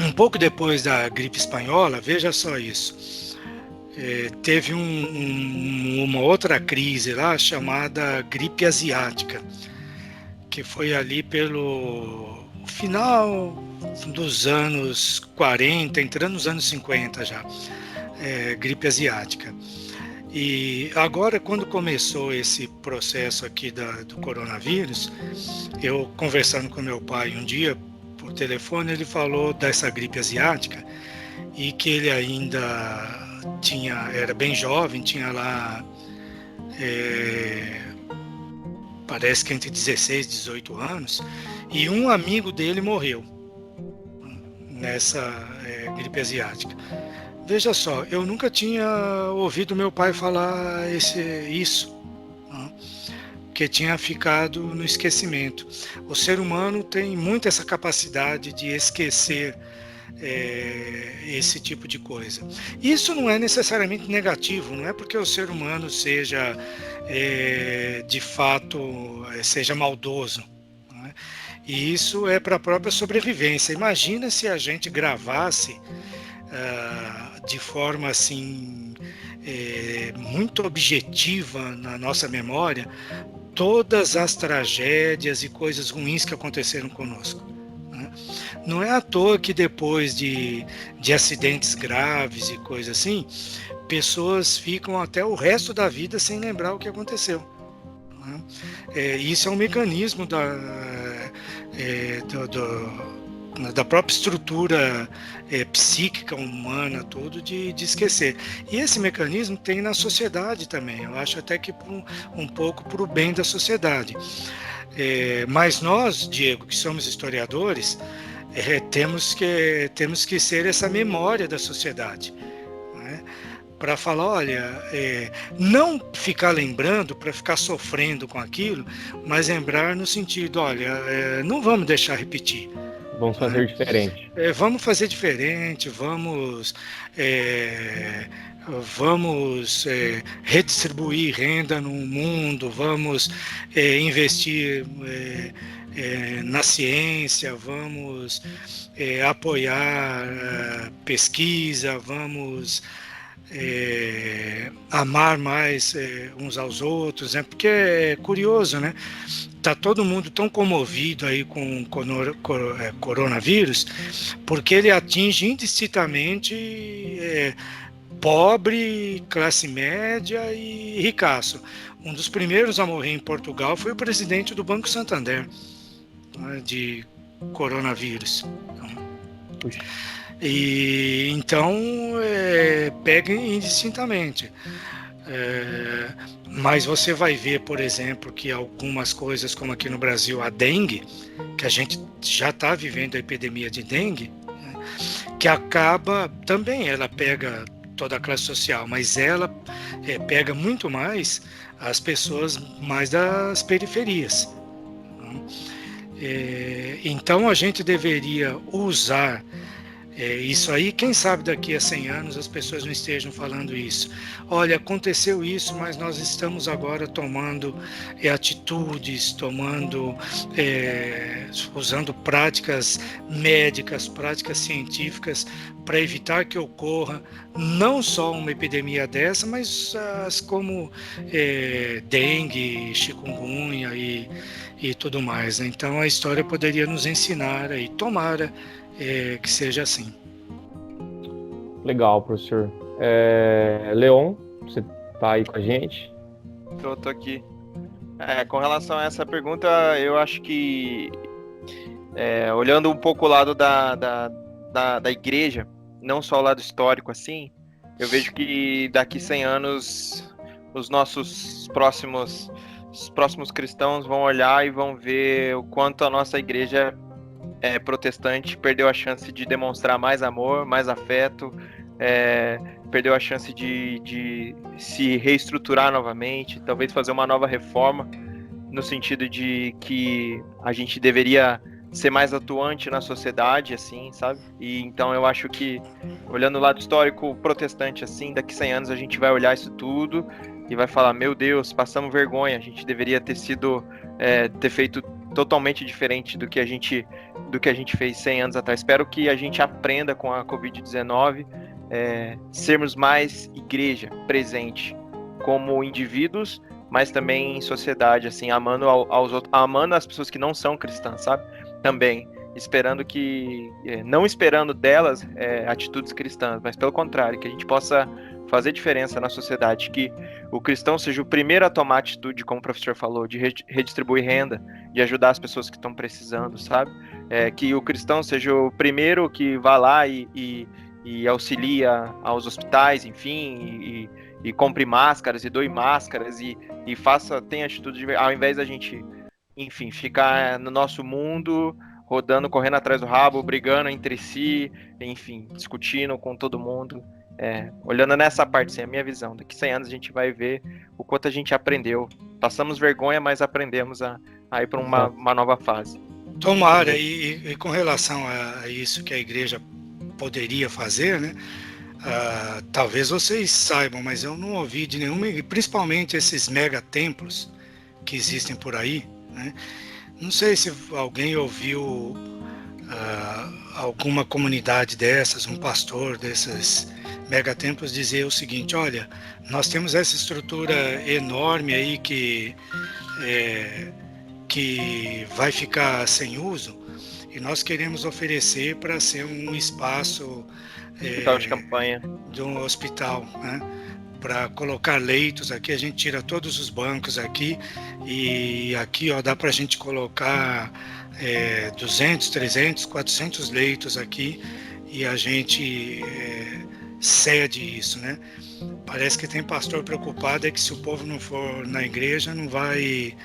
Um pouco depois da gripe espanhola, veja só isso, teve uma outra crise lá chamada gripe asiática, que foi ali pelo final dos anos 40, entrando nos anos 50 já, gripe asiática. E agora, quando começou esse processo aqui do coronavírus, eu conversando com meu pai um dia por telefone, ele falou dessa gripe asiática e que ele ainda era bem jovem, tinha lá, parece que entre 16 e 18 anos, e um amigo dele morreu nessa gripe asiática. Veja só, eu nunca tinha ouvido meu pai falar isso, né? Que tinha ficado no esquecimento. O ser humano tem muito essa capacidade de esquecer esse tipo de coisa. Isso não é necessariamente negativo, não é porque o ser humano seja, de fato, seja maldoso, né? E isso é para a própria sobrevivência. Imagina se a gente gravasse de forma assim muito objetiva na nossa memória todas as tragédias e coisas ruins que aconteceram conosco, né? Não é à toa que depois de acidentes graves e coisas assim, pessoas ficam até o resto da vida sem lembrar o que aconteceu, né? Isso é um mecanismo da própria estrutura psíquica humana, tudo de esquecer. E esse mecanismo tem na sociedade também, eu acho até que um pouco para o bem da sociedade. Mas nós, Diego, que somos historiadores, temos que ser essa memória da sociedade, né? Para falar, olha, não ficar lembrando para ficar sofrendo com aquilo, mas lembrar no sentido, olha, não vamos deixar repetir. Vamos fazer diferente. Vamos fazer diferente, vamos redistribuir renda no mundo, vamos investir na ciência, vamos apoiar pesquisa, vamos amar mais uns aos outros, né? Porque é curioso, né? Tá todo mundo tão comovido aí com o coronavírus, porque ele atinge indistintamente pobre, classe média e ricaço. Um dos primeiros a morrer em Portugal foi o presidente do Banco Santander, né, de coronavírus. Puxa. E então pega indistintamente. Mas você vai ver, por exemplo, que algumas coisas, como aqui no Brasil a dengue, que a gente já está vivendo a epidemia de dengue, né, que acaba também, ela pega toda a classe social, mas ela pega muito mais as pessoas mais das periferias, né? Então a gente deveria usar isso aí, quem sabe daqui a 100 anos as pessoas não estejam falando isso. Olha, aconteceu isso, mas nós estamos agora tomando atitudes, usando práticas médicas, práticas científicas para evitar que ocorra não só uma epidemia dessa, mas como dengue, chikungunya e tudo mais, né? Então a história poderia nos ensinar aí, tomara que seja assim. Legal, professor. Leon, você está aí com a gente? Tô aqui. Com relação a essa pergunta, eu acho que olhando um pouco o lado da igreja, não só o lado histórico assim, eu vejo que daqui 100 anos os nossos próximos cristãos vão olhar e vão ver o quanto a nossa igreja protestante perdeu a chance de demonstrar mais amor, mais afeto, perdeu a chance de se reestruturar novamente, talvez fazer uma nova reforma, no sentido de que a gente deveria ser mais atuante na sociedade, assim, sabe? E então eu acho que, olhando o lado histórico protestante, assim, daqui 100 anos a gente vai olhar isso tudo e vai falar, meu Deus, passamos vergonha, a gente deveria ter ter feito totalmente diferente do que a gente fez 100 anos atrás. Espero que a gente aprenda com a Covid-19, sermos mais igreja presente, como indivíduos, mas também em sociedade, assim, amando aos outros, amando as pessoas que não são cristãs, sabe? Também, não esperando delas atitudes cristãs, mas pelo contrário, que a gente possa fazer diferença na sociedade, que o cristão seja o primeiro a tomar atitude, como o professor falou, de redistribuir renda, de ajudar as pessoas que estão precisando, sabe? Que o cristão seja o primeiro que vá lá e auxilia aos hospitais, enfim, e compre máscaras e doe máscaras e tenha atitude ao invés da gente, enfim, ficar no nosso mundo rodando, correndo atrás do rabo, brigando entre si, enfim, discutindo com todo mundo. Olhando nessa parte, assim, a minha visão, daqui 100 anos a gente vai ver o quanto a gente aprendeu. Passamos vergonha, mas aprendemos a ir para uma nova fase. Tomara, e com relação a isso que a igreja poderia fazer, né? Talvez vocês saibam, mas eu não ouvi de nenhuma, principalmente esses megatemplos que existem por aí, né? Não sei se alguém ouviu alguma comunidade dessas, um pastor desses megatemplos dizer o seguinte: olha, nós temos essa estrutura enorme aí que vai ficar sem uso e nós queremos oferecer para ser um espaço hospital de campanha de um hospital, né? Para colocar leitos aqui, a gente tira todos os bancos aqui e aqui, ó, dá para a gente colocar 200, 300, 400 leitos aqui e a gente cede isso, né? Parece que tem pastor preocupado que se o povo não for na igreja não vai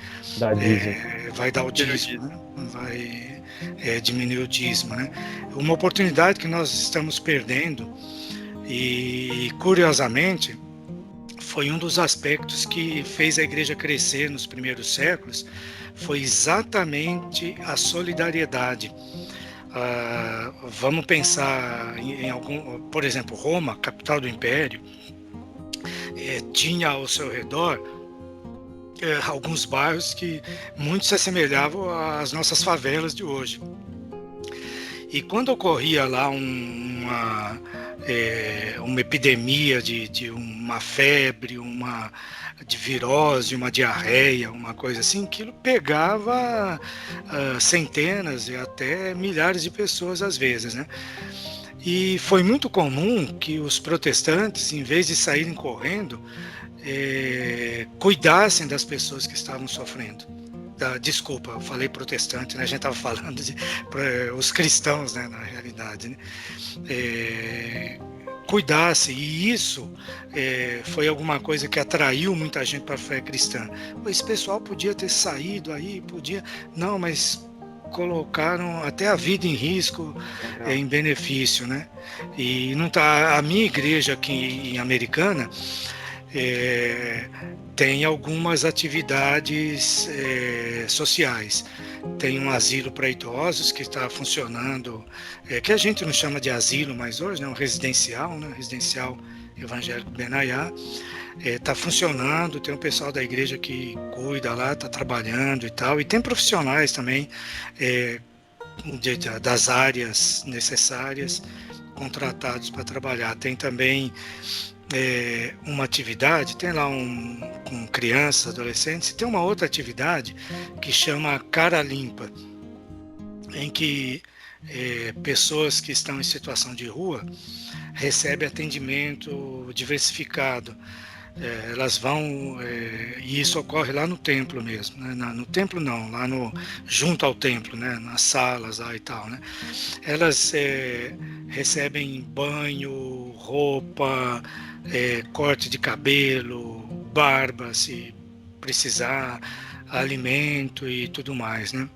vai dar o dízimo, né? Não vai diminuir o dízimo, né? Uma oportunidade que nós estamos perdendo e, curiosamente, foi um dos aspectos que fez a igreja crescer nos primeiros séculos, foi exatamente a solidariedade. Vamos pensar em algum, por exemplo, Roma, capital do Império, tinha ao seu redor alguns bairros que muito se assemelhavam às nossas favelas de hoje. E quando ocorria lá uma epidemia de uma febre, de virose, uma diarreia, uma coisa assim, aquilo pegava centenas e até milhares de pessoas às vezes, né? E foi muito comum que os protestantes, em vez de saírem correndo, cuidassem das pessoas que estavam sofrendo. Desculpa, eu falei protestante, né? A gente estava falando os cristãos, né, na realidade, né? Cuidasse, e isso foi alguma coisa que atraiu muita gente para a fé cristã. Esse pessoal podia ter saído aí, não, mas colocaram até a vida em risco em benefício, né? E não tá, a minha igreja aqui em Americana tem algumas atividades sociais. Tem um asilo para idosos que está funcionando, que a gente não chama de asilo mais hoje, né? Um residencial, né? Residencial Evangélico Benaiá. Está funcionando, tem um pessoal da igreja que cuida lá, está trabalhando e tal, e tem profissionais também das áreas necessárias contratados para trabalhar. Tem também uma atividade, tem lá com crianças, adolescentes, e tem uma outra atividade que chama Cara Limpa, em que pessoas que estão em situação de rua recebem atendimento diversificado. Elas vão, e isso ocorre lá no templo mesmo, né? No templo não, lá junto ao templo, né? Nas salas lá e tal, né? Elas recebem banho, roupa, corte de cabelo, barba, se precisar, alimento e tudo mais, né?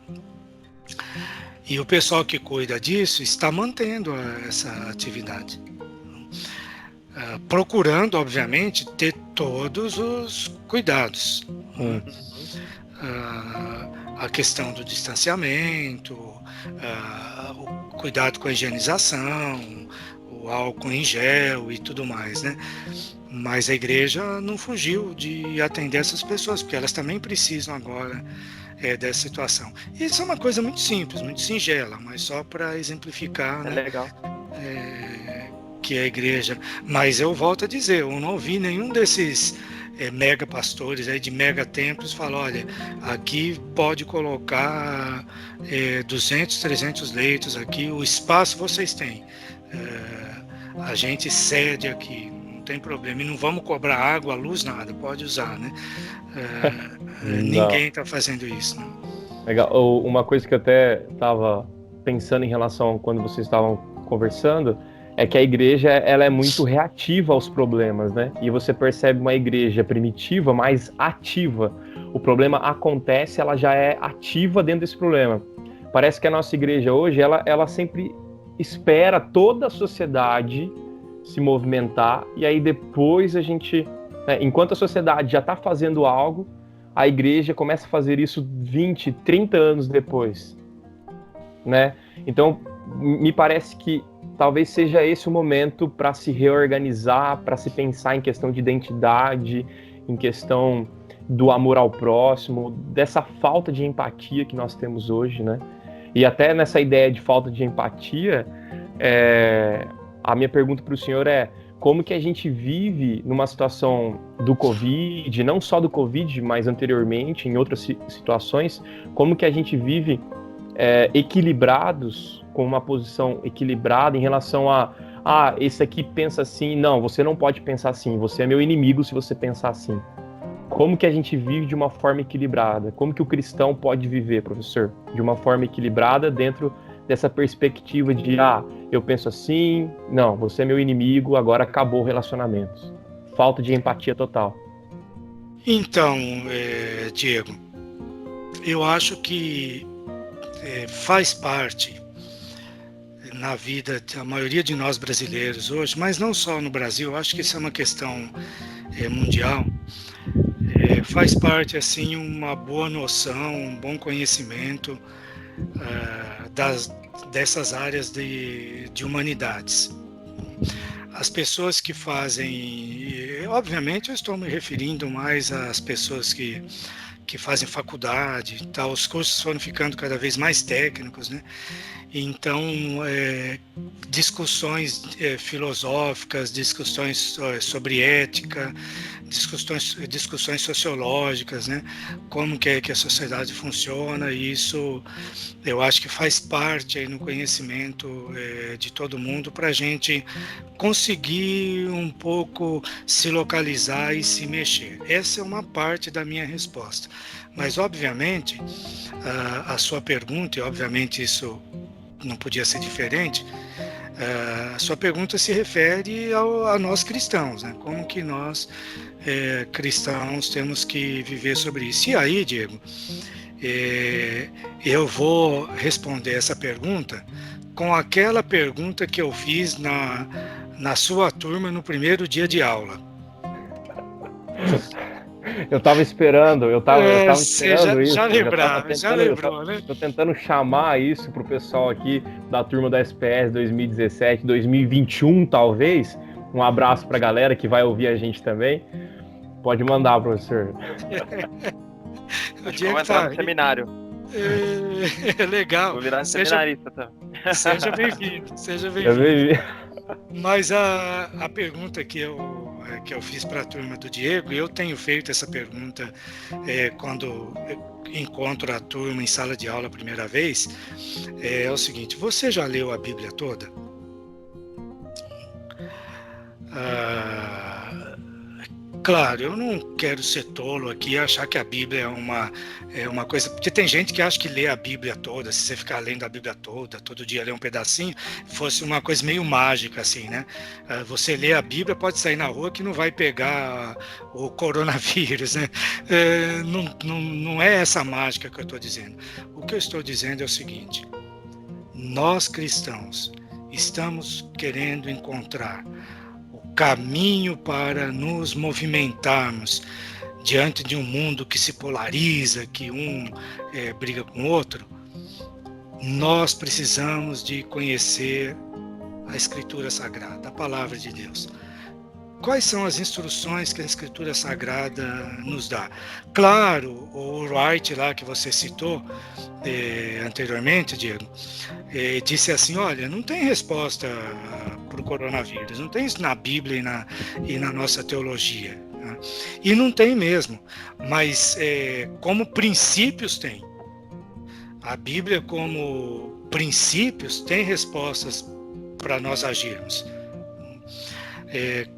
E o pessoal que cuida disso está mantendo essa atividade. Procurando, obviamente, ter todos os cuidados. a questão do distanciamento, o cuidado com a higienização, o álcool em gel e tudo mais, né? Mas a igreja não fugiu de atender essas pessoas, porque elas também precisam agora dessa situação. Isso é uma coisa muito simples, muito singela, mas só para exemplificar, né? Legal. Que a igreja... Mas eu volto a dizer, eu não ouvi nenhum desses mega pastores aí de mega templos falar, olha, aqui pode colocar 200, 300 leitos aqui, o espaço vocês têm. A gente cede aqui, não tem problema, e não vamos cobrar água, luz, nada, pode usar, né? Ninguém está fazendo isso, né? Legal. Uma coisa que eu até estava pensando em relação a quando vocês estavam conversando, é que a igreja ela é muito reativa aos problemas, né? E você percebe uma igreja primitiva, mais ativa. O problema acontece, ela já é ativa dentro desse problema. Parece que a nossa igreja hoje, ela sempre espera toda a sociedade se movimentar, e aí depois a gente, né, enquanto a sociedade já está fazendo algo, a igreja começa a fazer isso 20, 30 anos depois, né? Então, me parece que talvez seja esse o momento para se reorganizar, para se pensar em questão de identidade, em questão do amor ao próximo, dessa falta de empatia que nós temos hoje, né? E até nessa ideia de falta de empatia, a minha pergunta para o senhor é: como que a gente vive numa situação do Covid, não só do Covid, mas anteriormente, em outras situações, como que a gente vive equilibrados, com uma posição equilibrada em relação a esse aqui pensa assim, não, você não pode pensar assim, você é meu inimigo se você pensar assim. Como que a gente vive de uma forma equilibrada? Como que o cristão pode viver, professor, de uma forma equilibrada dentro dessa perspectiva de, eu penso assim, não, você é meu inimigo, agora acabou o relacionamento. Falta de empatia total. Então, Diego, eu acho que faz parte na vida da maioria de nós brasileiros hoje, mas não só no Brasil, eu acho que isso é uma questão mundial. Faz parte, assim, uma boa noção, um bom conhecimento dessas áreas de humanidades. As pessoas que fazem, obviamente eu estou me referindo mais às pessoas que fazem faculdade, tá? Os cursos foram ficando cada vez mais técnicos, né? Então, discussões filosóficas, discussões sobre ética, discussões sociológicas, né? Como que a sociedade funciona, e isso eu acho que faz parte aí no conhecimento de todo mundo para a gente conseguir um pouco se localizar e se mexer. Essa é uma parte da minha resposta. Mas, obviamente, a sua pergunta, e obviamente isso não podia ser diferente, a sua pergunta se refere a nós cristãos, né? Como que nós, cristãos, temos que viver sobre isso. E aí, Diego, eu vou responder essa pergunta com aquela pergunta que eu fiz na sua turma no primeiro dia de aula. Eu estava esperando, esperando isso. Já lembrou, né? Estou tentando chamar isso para o pessoal aqui da turma da SPS 2017, 2021, talvez. Um abraço para a galera que vai ouvir a gente também. Pode mandar, professor. Vamos entrar no seminário. Legal. Vou virar seminarista também. Seja bem-vindo. Mas a pergunta que eu fiz para a turma do Diego, eu tenho feito essa pergunta quando encontro a turma em sala de aula a primeira vez, é o seguinte: você já leu a Bíblia toda? Claro, eu não quero ser tolo aqui e achar que a Bíblia é uma coisa... Porque tem gente que acha que ler a Bíblia toda, se você ficar lendo a Bíblia toda, todo dia ler um pedacinho, fosse uma coisa meio mágica, assim, né? Você lê a Bíblia, pode sair na rua que não vai pegar o coronavírus, né? Não é essa mágica que eu estou dizendo. O que eu estou dizendo é o seguinte: nós cristãos estamos querendo encontrar caminho para nos movimentarmos diante de um mundo que se polariza, que um briga com o outro, nós precisamos de conhecer a Escritura Sagrada, a Palavra de Deus. Quais são as instruções que a Escritura Sagrada nos dá? Claro, o Wright lá que você citou anteriormente, Diego, disse assim, olha, não tem resposta para o coronavírus, não tem isso na Bíblia e na nossa teologia. Né? E não tem mesmo, mas como princípios tem. A Bíblia como princípios tem respostas para nós agirmos.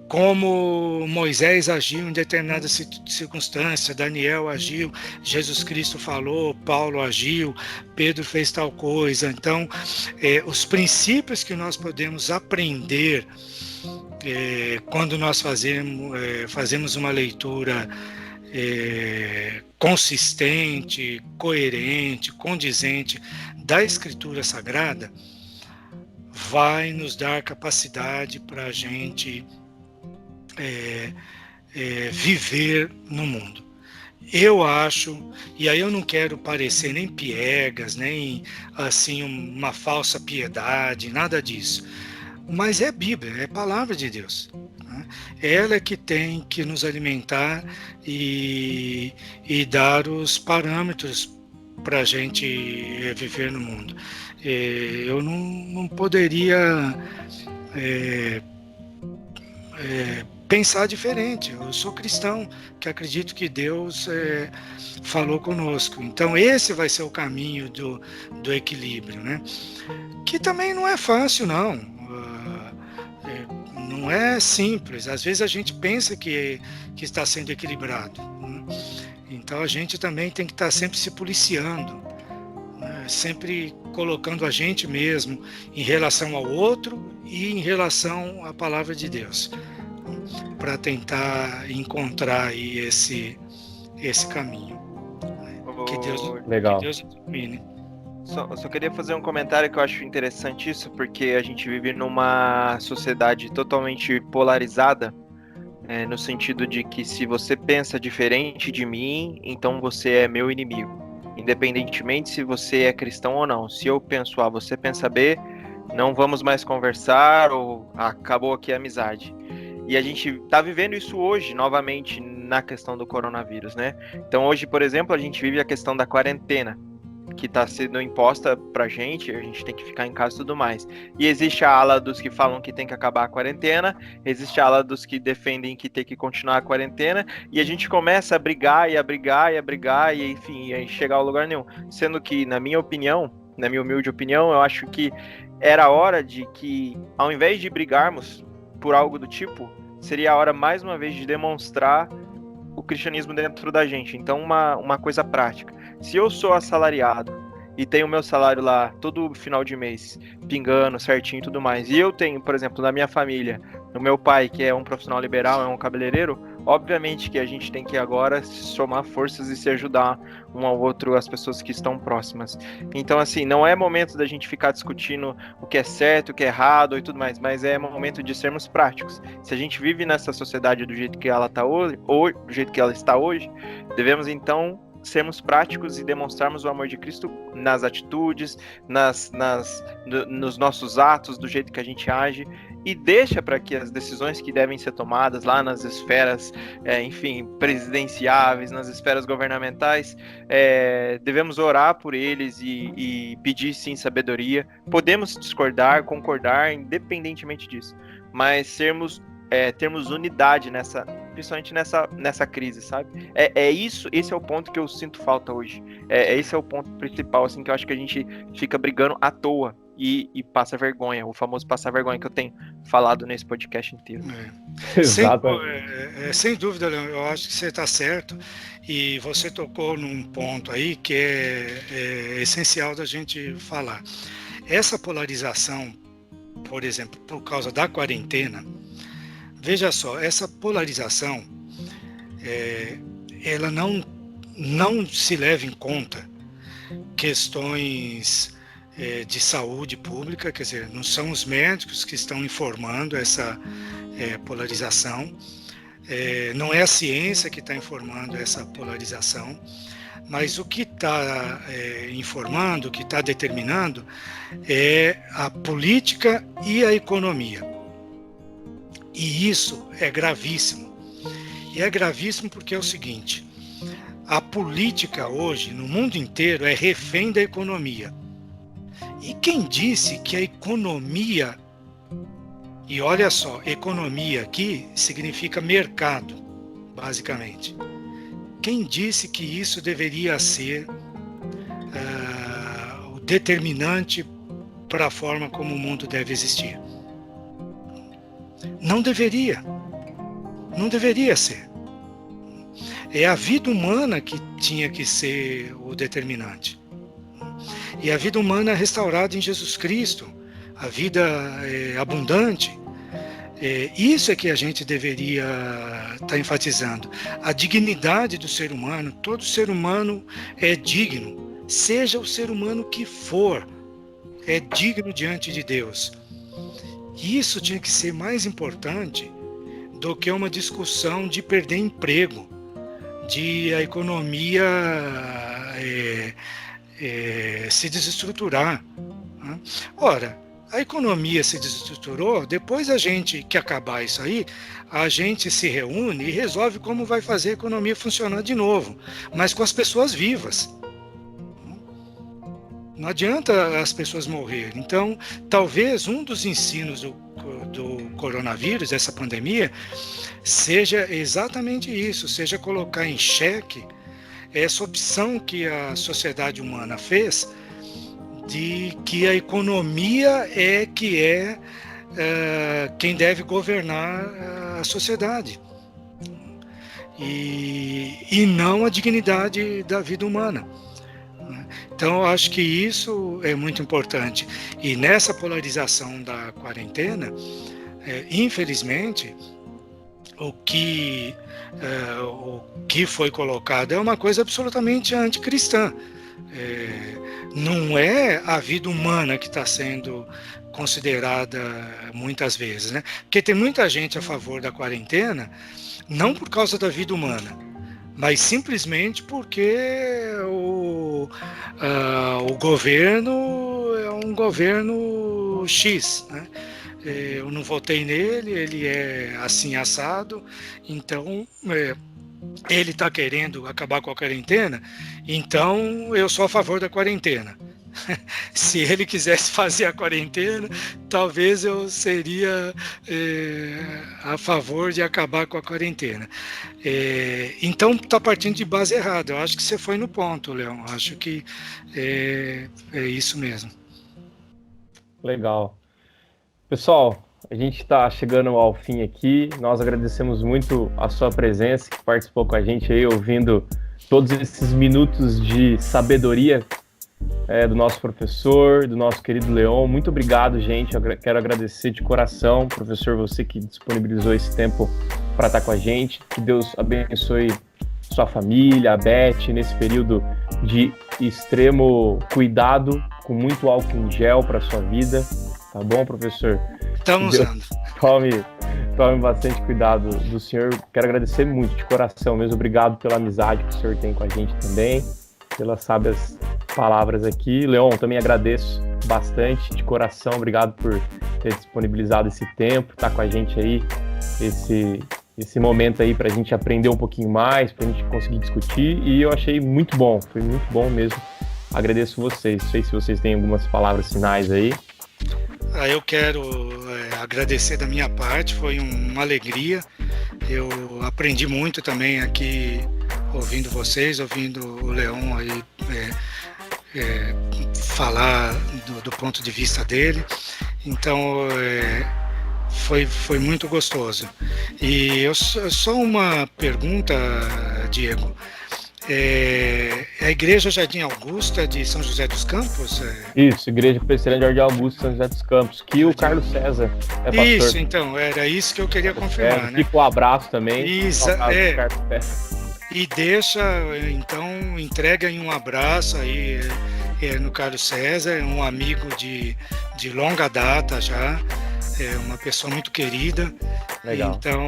Como Moisés agiu em determinada circunstância, Daniel agiu, Jesus Cristo falou, Paulo agiu, Pedro fez tal coisa. Então, os princípios que nós podemos aprender quando nós fazemos uma leitura consistente, coerente, condizente da Escritura Sagrada, vai nos dar capacidade para a gente viver no mundo. Eu acho, e aí eu não quero parecer nem piegas, nem assim uma falsa piedade, nada disso, mas é Bíblia, é Palavra de Deus. Né? Ela é que tem que nos alimentar e dar os parâmetros para a gente viver no mundo. Eu não poderia pensar diferente. Eu sou cristão, que acredito que Deus falou conosco. Então esse vai ser o caminho do equilíbrio, né? Que também não é fácil, não. Não é simples. Às vezes a gente pensa que está sendo equilibrado. Né? Então a gente também tem que estar sempre se policiando, né? Sempre colocando a gente mesmo em relação ao outro e em relação à Palavra de Deus, para tentar encontrar aí esse caminho. Que Deus ilumine. Só queria fazer um comentário que eu acho interessante isso, porque a gente vive numa sociedade totalmente polarizada, no sentido de que se você pensa diferente de mim, então você é meu inimigo. Independentemente se você é cristão ou não. Se eu penso A, você pensa B, não vamos mais conversar ou acabou aqui a amizade. E a gente está vivendo isso hoje, novamente, na questão do coronavírus, né? Então hoje, por exemplo, a gente vive a questão da quarentena, que está sendo imposta pra gente, a gente tem que ficar em casa e tudo mais. E existe a ala dos que falam que tem que acabar a quarentena, existe a ala dos que defendem que tem que continuar a quarentena, e a gente começa a brigar, e enfim, e chegar ao lugar nenhum. Sendo que, na minha opinião, na minha humilde opinião, eu acho que era hora de que, ao invés de brigarmos por algo do tipo, seria a hora, mais uma vez, de demonstrar o cristianismo dentro da gente. Então, uma coisa prática. Se eu sou assalariado e tenho meu salário lá todo final de mês, pingando certinho e tudo mais, e eu tenho, por exemplo, na minha família, o meu pai, que é um profissional liberal, é um cabeleireiro, obviamente que a gente tem que agora somar forças e se ajudar um ao outro, as pessoas que estão próximas. Então, assim, não é momento da gente ficar discutindo o que é certo, o que é errado e tudo mais, mas é momento de sermos práticos. Se a gente vive nessa sociedade do jeito que ela está hoje, ou do jeito que ela está hoje, devemos então sermos práticos e demonstrarmos o amor de Cristo nas atitudes, nos nossos atos, do jeito que a gente age, e deixa para que as decisões que devem ser tomadas lá nas esferas, enfim, presidenciáveis, nas esferas governamentais, devemos orar por eles e pedir sim sabedoria. Podemos discordar, concordar, independentemente disso, mas termos unidade principalmente nessa crise, sabe? Esse é o ponto que eu sinto falta hoje. Esse é o ponto principal, assim, que eu acho que a gente fica brigando à toa e passa vergonha, o famoso passar vergonha que eu tenho falado nesse podcast inteiro. Exato. Sem dúvida, Leão, eu acho que você está certo, e você tocou num ponto aí que é essencial da gente falar. Essa polarização, por exemplo, por causa da quarentena, veja só, essa polarização, ela não se leva em conta questões de saúde pública, quer dizer, não são os médicos que estão informando essa polarização, Não é a ciência que está informando essa polarização, mas o que está informando, o que está determinando é a política e a economia. E isso é gravíssimo. E é gravíssimo porque é o seguinte: a política hoje, no mundo inteiro, é refém da economia. E quem disse que a economia, e olha só, economia aqui significa mercado, basicamente. Quem disse que isso deveria ser o determinante para a forma como o mundo deve existir? Não deveria. Não deveria ser. É a vida humana que tinha que ser o determinante. E a vida humana é restaurada em Jesus Cristo, a vida abundante. Isso é que a gente deveria estar enfatizando. A dignidade do ser humano. Todo ser humano é digno, seja o ser humano que for, é digno diante de Deus. Isso tinha que ser mais importante do que uma discussão de perder emprego, de a economia se desestruturar. Né? Ora, a economia se desestruturou, depois a gente, que acabar isso aí, a gente se reúne e resolve como vai fazer a economia funcionar de novo, mas com as pessoas vivas. Não adianta as pessoas morrerem. Então, talvez um dos ensinos do coronavírus, dessa pandemia, seja exatamente isso, seja colocar em xeque essa opção que a sociedade humana fez de que a economia é quem deve governar a sociedade e não a dignidade da vida humana. Então, eu acho que isso é muito importante. E nessa polarização da quarentena, infelizmente, o que foi colocado é uma coisa absolutamente anticristã. Não é a vida humana que está sendo considerada muitas vezes, né? Porque tem muita gente a favor da quarentena, não por causa da vida humana, mas simplesmente porque o governo é um governo X, né? Eu não votei nele, ele é assim assado, então ele está querendo acabar com a quarentena, então eu sou a favor da quarentena. Se ele quisesse fazer a quarentena, talvez eu seria a favor de acabar com a quarentena. Então está partindo de base errada. Eu acho que você foi no ponto, Leão. Acho que é isso mesmo. Legal. Pessoal, a gente está chegando ao fim aqui. Nós agradecemos muito a sua presença, que participou com a gente aí, ouvindo todos esses minutos de sabedoria do nosso professor, do nosso querido Leon. Muito obrigado, gente. Eu quero agradecer de coração, professor, você que disponibilizou esse tempo para estar com a gente. Que Deus abençoe sua família, a Beth, nesse período de extremo cuidado, com muito álcool em gel para sua vida. Tá bom, professor? Estamos usando. Tome bastante cuidado do senhor. Quero agradecer muito, de coração mesmo. Obrigado pela amizade que o senhor tem com a gente também, pelas sábias palavras aqui. Leon, também agradeço bastante, de coração. Obrigado por ter disponibilizado esse tempo, estar com a gente aí, esse momento aí para a gente aprender um pouquinho mais, para a gente conseguir discutir. E eu achei muito bom, foi muito bom mesmo. Agradeço vocês. Não sei se vocês têm algumas palavras finais aí. Eu quero agradecer da minha parte, foi uma alegria. Eu aprendi muito também aqui ouvindo vocês, ouvindo o Leon aí falar do ponto de vista dele. Então foi muito gostoso. E só uma pergunta, Diego. A Igreja Jardim Augusta de São José dos Campos? Isso, Igreja Presbiteriana Jardim Augusta, São José dos Campos, que o Carlos César é pastor. Isso, então, era isso que eu queria confirmar, né? Fica um abraço também. E deixa, então, entrega aí um abraço aí no Carlos César, um amigo de longa data já, é uma pessoa muito querida. Legal. Então,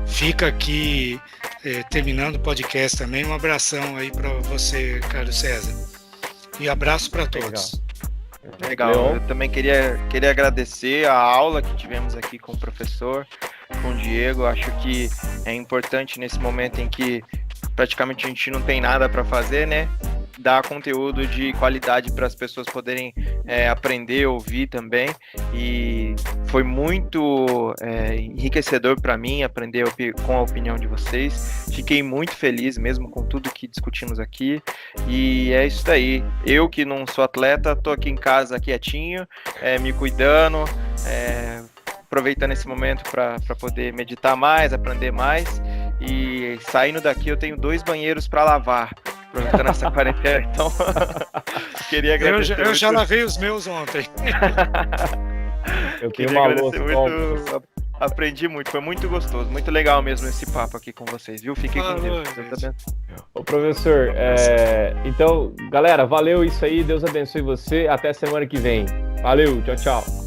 fica aqui, terminando o podcast também, um abração aí para você, Carlos César. E abraço para todos. Legal. Eu também queria agradecer a aula que tivemos aqui com o professor, com o Diego. Acho que é importante nesse momento em que praticamente a gente não tem nada para fazer, né? Dar conteúdo de qualidade para as pessoas poderem aprender, ouvir também. E foi muito enriquecedor para mim aprender com a opinião de vocês. Fiquei muito feliz mesmo com tudo que discutimos aqui. E é isso daí. Eu que não sou atleta, tô aqui em casa quietinho, me cuidando, aproveitando esse momento para poder meditar mais, aprender mais. E saindo daqui eu tenho 2 banheiros para lavar, aproveitando essa quarentena, então queria agradecer. Eu já lavei os meus ontem. Eu tenho uma louça. Aprendi muito, foi muito gostoso, muito legal mesmo esse papo aqui com vocês, viu? Fiquem com Deus. Ô, professor, então, galera, valeu isso aí, Deus abençoe você, até semana que vem. Valeu, tchau, tchau.